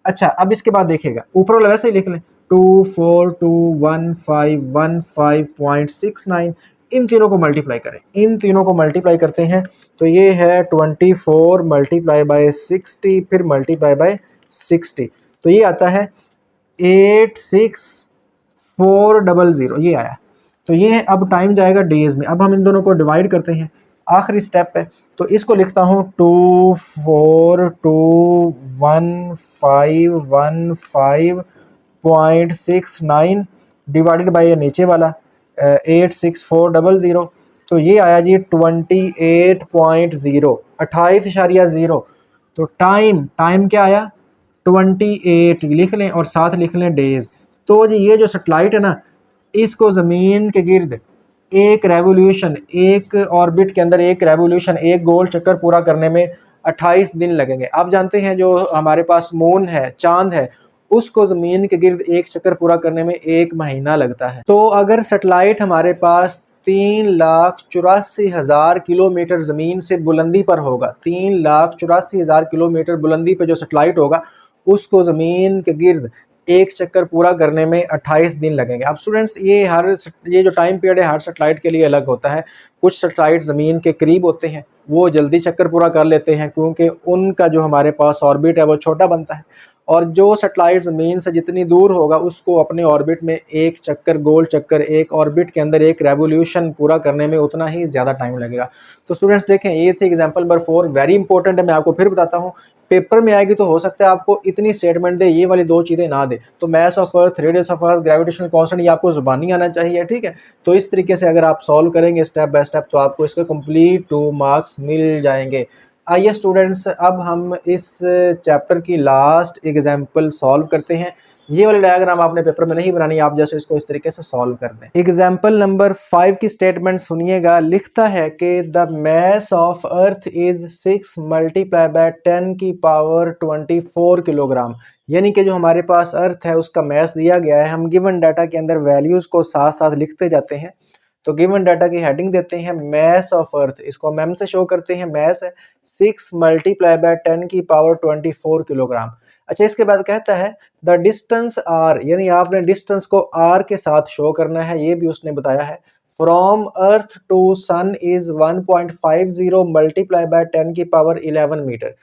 A: अच्छा, अब इसके बाद देखिएगा, ऊपर वाला वैसे ही लिख लें 2421515.69। इन तीनों को मल्टीप्लाई करें, इन तीनों को मल्टीप्लाई करते हैं तो ये है 24 मल्टीप्लाई बाय 60 फिर मल्टीप्लाई बाय 60, तो ये आता है 86400, ये आया। तो ये है, अब टाइम जाएगा डेज में। अब हम इन दोनों को डिवाइड करते हैं, आखिरी स्टेप है, तो इसको लिखता हूँ 2421515.69 डिवाइडेड बाय नीचे वाला 86400, तो ये आया जी 28.0, 28.0। तो टाइम क्या आया 28 लिख लें और साथ लिख लें डेज। तो जी ये जो सैटेलाइट है ना, इसको ज़मीन के गिर्द एक रेवोल्यूशन, एक ऑर्बिट के अंदर एक रेवोल्यूशन, एक गोल चक्कर पूरा करने में 28 दिन लगेंगे। आप जानते हैं जो हमारे पास मून है, चांद है, उसको ज़मीन के गिर्द एक चक्कर पूरा करने में 1 महीना लगता है। तो अगर सैटेलाइट हमारे पास 3,84,000 किलोमीटर ज़मीन से बुलंदी पर होगा, 3,84,000 किलोमीटर बुलंदी पर जो सैटेलाइट होगा, उसको ज़मीन के गिर्द एक चक्कर पूरा करने में 28 दिन लगेंगे। अब स्टूडेंट्स ये जो टाइम पीरियड है हर सैटेलाइट के लिए अलग होता है। कुछ सैटेलाइट ज़मीन के करीब होते हैं, वो जल्दी चक्कर पूरा कर लेते हैं क्योंकि उनका जो हमारे पास ऑर्बिट है वो छोटा बनता है, और जो सैटेलाइट ज़मीन से जितनी दूर होगा उसको अपने ऑर्बिट में एक चक्कर, गोल चक्कर, एक ऑर्बिट के अंदर एक रेवोल्यूशन पूरा करने में उतना ही ज़्यादा टाइम लगेगा। तो स्टूडेंट्स देखें, ये थी एग्जाम्पल नंबर 4, वेरी इंपॉर्टेंट है। मैं आपको फिर बताता हूँ, पेपर में आएगी तो हो सकता है आपको इतनी स्टेटमेंट दे, ये वाली दो चीज़ें ना दे। तो mass of earth, radius of earth, gravitational constant, ये आपको जुबानी आना चाहिए, ठीक है। तो इस तरीके से अगर आप सॉल्व करेंगे स्टेप बाय स्टेप तो आपको इसका कंप्लीट 2 मार्क्स मिल जाएंगे। आइए स्टूडेंट्स, अब हम इस चैप्टर की लास्ट एग्जाम्पल सॉल्व करते हैं। ये वाली डायग्राम आपने पेपर में नहीं बनानी, आप जैसे इसको इस तरीके से सॉल्व कर दें। एग्जाम्पल नंबर 5 की स्टेटमेंट सुनिएगा। लिखता है कि the mass of earth is 6 multiply by 10 की पावर 24 किलोग्राम। यानी कि जो हमारे पास अर्थ है उसका मास दिया गया है, हम गिवन डाटा के अंदर वैल्यूज को साथ साथ लिखते जाते हैं। तो गिवन डाटा की हेडिंग देते हैं मास ऑफ अर्थ, इसको हम एम से शो करते हैं, मास है 6 मल्टीप्लाई बाय 10 की पावर 24 किलोग्राम। अच्छा, इसके बाद कहता है द डिस्टेंस आर, यानी आपने डिस्टेंस को आर के साथ शो करना है, ये भी उसने बताया है। From earth to sun is 1.50 multiply by 10 की पावर 11 मीटर।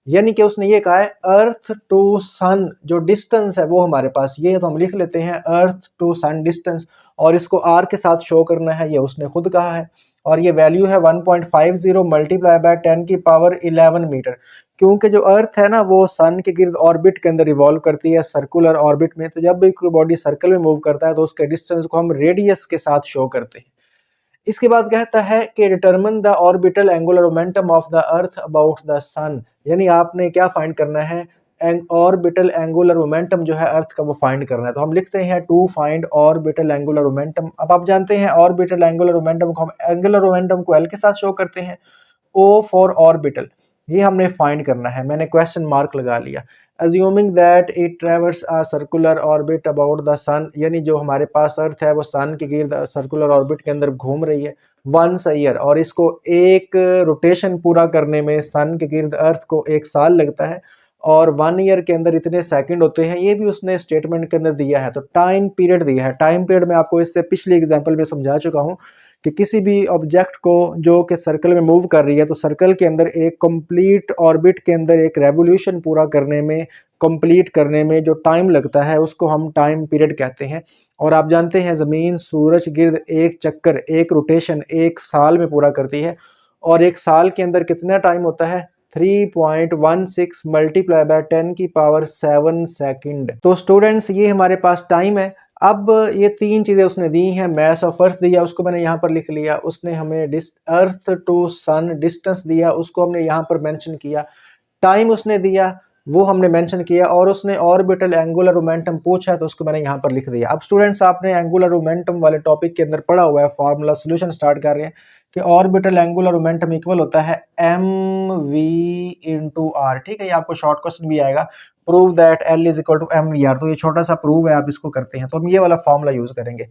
A: यानी कि उसने ये कहा है अर्थ टू सन जो डिस्टेंस है वो हमारे पास ये है, तो हम लिख लेते हैं अर्थ टू सन डिस्टेंस, और इसको आर के साथ शो करना है, ये उसने खुद कहा है। और ये वैल्यू है 1.50 मल्टीप्लाई बाय 10 की पावर 11 मीटर। क्योंकि जो अर्थ है ना वो सन के गिर्द ऑर्बिट के अंदर रिवॉल्व करती है, सर्कुलर ऑर्बिट में। तो जब भी कोई बॉडी सर्कल में मूव करता है तो उसके डिस्टेंस को हम रेडियस के साथ शो करते हैं। इसके बाद कहता है कि determine the orbital angular momentum of the earth about the sun. यानी आपने क्या फाइंड करना है, ऑर्बिटल एंगुलर मोमेंटम जो है अर्थ का वो फाइंड करना है। तो हम लिखते हैं to find orbital angular momentum. अब आप जानते हैं ऑर्बिटल एंगुलर मोमेंटम को हम एंगुलर मोमेंटम को एल के साथ शो करते हैं, ओ फॉर ऑर्बिटल, ये हमने फाइंड करना है। मैंने क्वेश्चन मार्क लगा लिया। Assuming that it traverse a circular orbit about the sun, यानी जो हमारे पास अर्थ है वो सन के गिर्द सर्कुलर ऑर्बिट के अंदर घूम रही है वंस अ ईयर, और इसको एक रोटेशन पूरा करने में सन के गिर्द अर्थ को 1 साल लगता है, और 1 ईयर के अंदर इतने सेकंड होते हैं, ये भी उसने स्टेटमेंट के अंदर दिया है। तो टाइम पीरियड दिया है। टाइम पीरियड में आपको इससे पिछली एग्जाम्पल में समझा चुका हूँ कि किसी भी ऑब्जेक्ट को जो कि सर्कल में मूव कर रही है, तो सर्कल के अंदर एक कंप्लीट ऑर्बिट के अंदर एक रेवोल्यूशन पूरा करने में, कंप्लीट करने में जो टाइम लगता है उसको हम टाइम पीरियड कहते हैं। और आप जानते हैं ज़मीन सूरज गिर्द एक चक्कर, एक रोटेशन 1 साल में पूरा करती है, और 1 साल के अंदर कितना टाइम होता है? 3.16 मल्टीप्लाई बाय 10 की पावर 7 सेकंड। तो स्टूडेंट्स ये हमारे पास टाइम है। अब ये 3 चीज़ें उसने दी हैं, मास ऑफ अर्थ दिया उसको मैंने यहाँ पर लिख लिया, उसने हमें अर्थ टू सन डिस्टेंस दिया उसको हमने यहाँ पर मेंशन किया, टाइम उसने दिया वो हमने मेंशन किया, और उसने ऑर्बिटल एंगुलर मोमेंटम पूछा है तो उसको मैंने यहाँ पर लिख दिया। अब स्टूडेंट्स आपने एंगुलर मोमेंटम वाले टॉपिक के अंदर पढ़ा हुआ है, फार्मूला सॉल्यूशन स्टार्ट कर रहे हैं कि ऑर्बिटल एंगुलर मोमेंटम इक्वल होता है mv into r। ठीक है, ये आपको शॉर्ट क्वेश्चन भी आएगा, prove that L is equal to mvr। तो ये छोटा सा प्रूव है, आप इसको करते हैं तो हम ये वाला फार्मूला यूज करेंगे।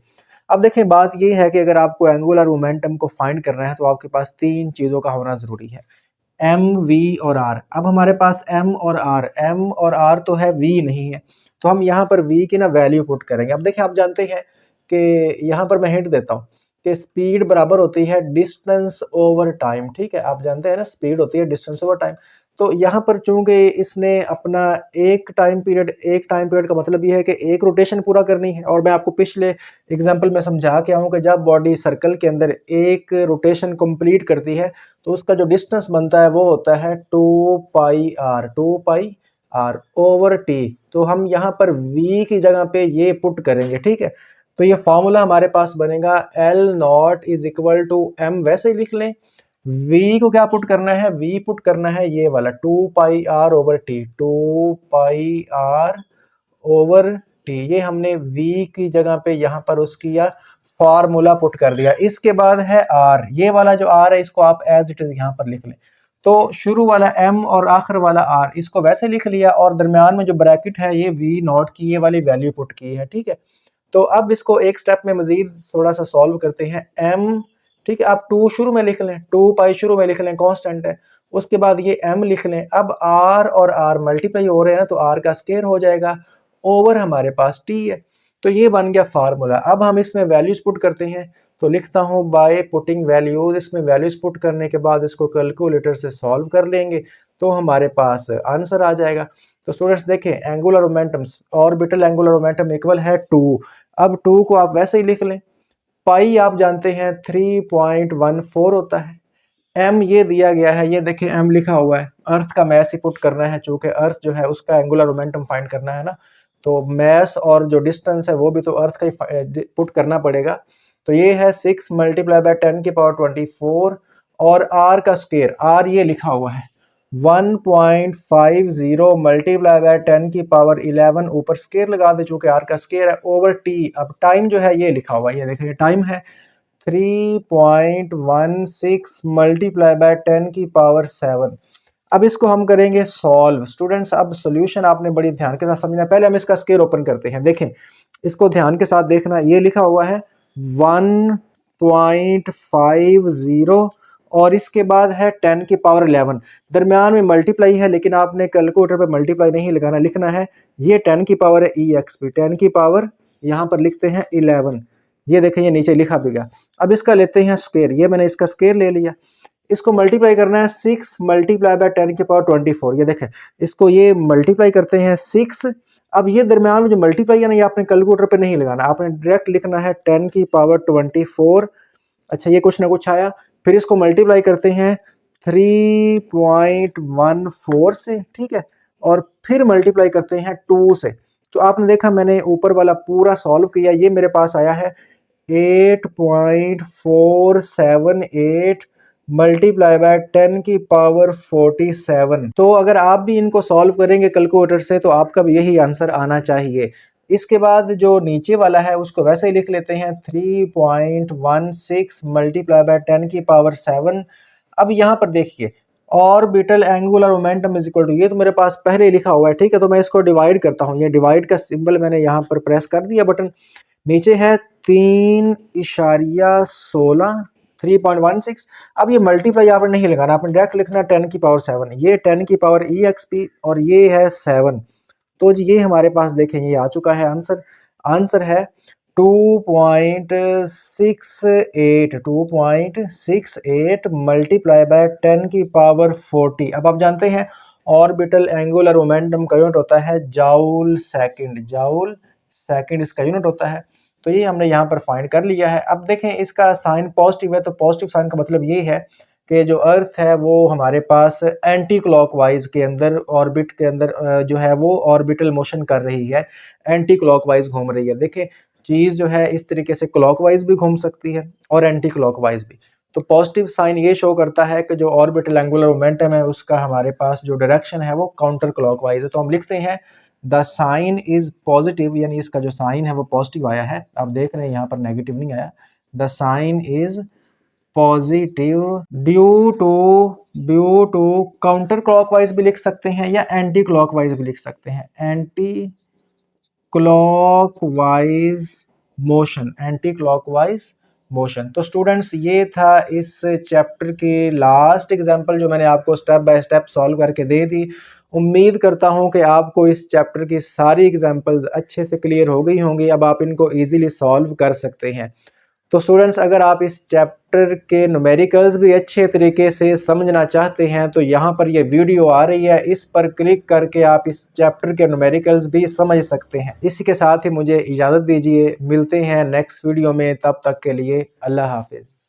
A: अब देखें बात ये है कि अगर आपको एंगुलर मोमेंटम को फाइंड करना है तो आपके पास 3 चीज़ों का होना ज़रूरी है, एम वी और आर। अब हमारे पास एम और आर तो है, वी नहीं है, तो हम यहाँ पर वी की ना वैल्यू पुट करेंगे। अब देखिए आप जानते हैं कि यहाँ पर मैं हिंट देता हूँ कि स्पीड बराबर होती है डिस्टेंस ओवर टाइम। ठीक है, आप जानते हैं ना स्पीड होती है डिस्टेंस ओवर टाइम। तो यहाँ पर चूंकि इसने अपना एक टाइम पीरियड का मतलब ये है कि एक रोटेशन पूरा करनी है, और मैं आपको पिछले एग्जाम्पल में समझा के आऊँ कि जब बॉडी सर्कल के अंदर एक रोटेशन कंप्लीट करती है तो उसका जो डिस्टेंस बनता है वो होता है 2 पाई आर ओवर टी। तो हम यहाँ पर v की जगह पे ये पुट करेंगे। ठीक है, तो ये फॉर्मूला हमारे पास बनेगा L naught is equal to m। वैसे ही लिख लें, v को क्या पुट करना है? v पुट करना है ये वाला 2 पाई r ओवर टी, 2 पाई r ओवर टी। ये हमने v की जगह पे यहाँ पर उसकी या फॉर्मूला पुट कर दिया। इसके बाद है r, ये वाला जो r है इसको आप एज इट इज यहाँ पर लिख लें। तो शुरू वाला m और आखिर वाला r इसको वैसे लिख लिया, और दरमियान में जो ब्रैकेट है ये v नॉट की ये वाली वैल्यू पुट की है। ठीक है, तो अब इसको एक स्टेप में मजीद थोड़ा सा सॉल्व करते हैं। m, ठीक है, आप 2 शुरू में लिख लें, 2 पाई शुरू में लिख लें, कांस्टेंट है। उसके बाद ये m लिख लें। अब r और r मल्टीप्लाई हो रहे हैं ना, तो r का स्क्वायर हो जाएगा, ओवर हमारे पास t है। तो ये बन गया फार्मूला। अब हम इसमें वैल्यूज पुट करते हैं, तो लिखता हूँ बाय पुटिंग वैल्यूज। इसमें वैल्यूज पुट करने के बाद इसको कैलकुलेटर से सॉल्व कर लेंगे तो हमारे पास आंसर आ जाएगा। तो स्टूडेंट्स देखें, angular momentum, orbital angular momentum equal है 2। अब 2 को आप वैसे ही लिख लें। पाई आप जानते हैं 3.14 होता है। m ये दिया गया है, ये देखें m लिखा हुआ है। अर्थ का मैस ही पुट करना है, चूंकि अर्थ जो है उसका एंगुलर मोमेंटम फाइंड करना है ना, तो मैस और जो डिस्टेंस है वो भी तो अर्थ का ही पुट करना पड़ेगा। तो ये है 6 मल्टीप्लाई बाय 10 की पावर 24, और r का स्क्वायर, r ये लिखा हुआ है 1.50 मल्टीप्लाई बाय 10 की पावर 11, ऊपर स्क्वायर लगा दे चूंकि r का स्क्वायर है, ओवर t। अब टाइम जो है ये लिखा हुआ है, ये देखिए टाइम है 3.16 मल्टीप्लाई बाय 10 की पावर 7। अब इसको हम करेंगे सॉल्व। स्टूडेंट्स अब सॉल्यूशन आपने बड़ी ध्यान के साथ समझना। पहले हम इसका स्क्वायर ओपन करते हैं, देखें इसको ध्यान के साथ देखना। ये लिखा हुआ है 1.50 और इसके बाद है 10 की पावर 11, दरमियान में मल्टीप्लाई है, लेकिन आपने कैलकुलेटर पे मल्टीप्लाई नहीं लगाना, लिखना है ये 10 की पावर है EXP, 10 की पावर यहाँ पर लिखते हैं 11। ये देखें ये नीचे लिखा भी गया। अब इसका लेते हैं स्क्वायर, ये मैंने इसका स्क्वायर ले लिया। इसको मल्टीप्लाई करना है 6 मल्टीप्लाई बाय 10 की पावर 24। ये देखें इसको ये मल्टीप्लाई करते हैं 6। अब ये दरमियान में जो मल्टीप्लाई है ना, ये आपने कैलकुलेटर पे नहीं लगाना, आपने डायरेक्ट लिखना है 10 की पावर 24। अच्छा ये कुछ ना कुछ आया, फिर इसको मल्टीप्लाई करते हैं 3.14 से, ठीक है, और फिर मल्टीप्लाई करते हैं 2 से। तो आपने देखा मैंने ऊपर वाला पूरा सॉल्व किया, ये मेरे पास आया है 8.478 मल्टीप्लाई बाय 10 की पावर 47। तो अगर आप भी इनको सॉल्व करेंगे कैलकुलेटर से तो आपका भी यही आंसर आना चाहिए। इसके बाद जो नीचे वाला है उसको वैसे ही लिख लेते हैं 3.16 मल्टीप्लाई बाय 10 की पावर 7। अब यहाँ पर देखिए orbital angular momentum is equal to, ये तो मेरे पास पहले ही लिखा हुआ है, ठीक है, तो मैं इसको डिवाइड करता हूँ। ये डिवाइड का सिंबल मैंने यहाँ पर प्रेस कर दिया बटन, नीचे है 3.16 3.16। अब ये मल्टीप्लाई यहाँ पर नहीं लगाना, आपने डायरेक्ट लिखना 10 की पावर 7, ये 10 की पावर EXP और ये है 7। तो जी ये हमारे पास देखें ये आ चुका है आंसर। आंसर है 2.68 मल्टीप्लाई बाय 10 की पावर 40। अब आप जानते हैं ऑर्बिटल एंगुलर मोमेंटम का यूनिट होता है जाउल सेकंड इसका यूनिट होता है। तो ये हमने यहाँ पर फाइंड कर लिया है। अब देखें इसका साइन पॉजिटिव है, तो पॉजिटिव साइन का मतलब ये है कि जो अर्थ है वो हमारे पास एंटी क्लॉकवाइज के अंदर ऑर्बिट के अंदर जो है वो ऑर्बिटल मोशन कर रही है, एंटी क्लॉकवाइज घूम रही है। देखें चीज़ जो है इस तरीके से क्लॉकवाइज भी घूम सकती है और एंटी क्लॉकवाइज भी। तो पॉजिटिव साइन ये शो करता है कि जो ऑर्बिटल एंगुलर मोमेंटम है उसका हमारे पास जो डायरेक्शन है वो काउंटर क्लॉकवाइज है। तो हम लिखते हैं द साइन इज पॉजिटिव, यानी इसका जो साइन है वो पॉजिटिव आया है। आप देख रहे हैं यहाँ पर नेगेटिव नहीं आया। The sign is positive due to counter clockwise भी लिख सकते हैं या एंटी क्लॉकवाइज भी लिख सकते हैं, एंटी क्लॉकवाइज मोशन। तो स्टूडेंट्स ये था इस चैप्टर की लास्ट एग्जांपल जो मैंने आपको स्टेप बाय स्टेप सॉल्व करके दे दी। उम्मीद करता हूं कि आपको इस चैप्टर की सारी एग्जांपल्स अच्छे से क्लियर हो गई होंगी। अब आप इनको इजीली सॉल्व कर सकते हैं। तो स्टूडेंट्स अगर आप इस चैप्टर के न्यूमेरिकल्स भी अच्छे तरीके से समझना चाहते हैं तो यहाँ पर ये वीडियो आ रही है, इस पर क्लिक करके आप इस चैप्टर के न्यूमेरिकल्स भी समझ सकते हैं। इसी के साथ ही मुझे इजाज़त दीजिए, मिलते हैं नेक्स्ट वीडियो में, तब तक के लिए अल्लाह हाफिज़।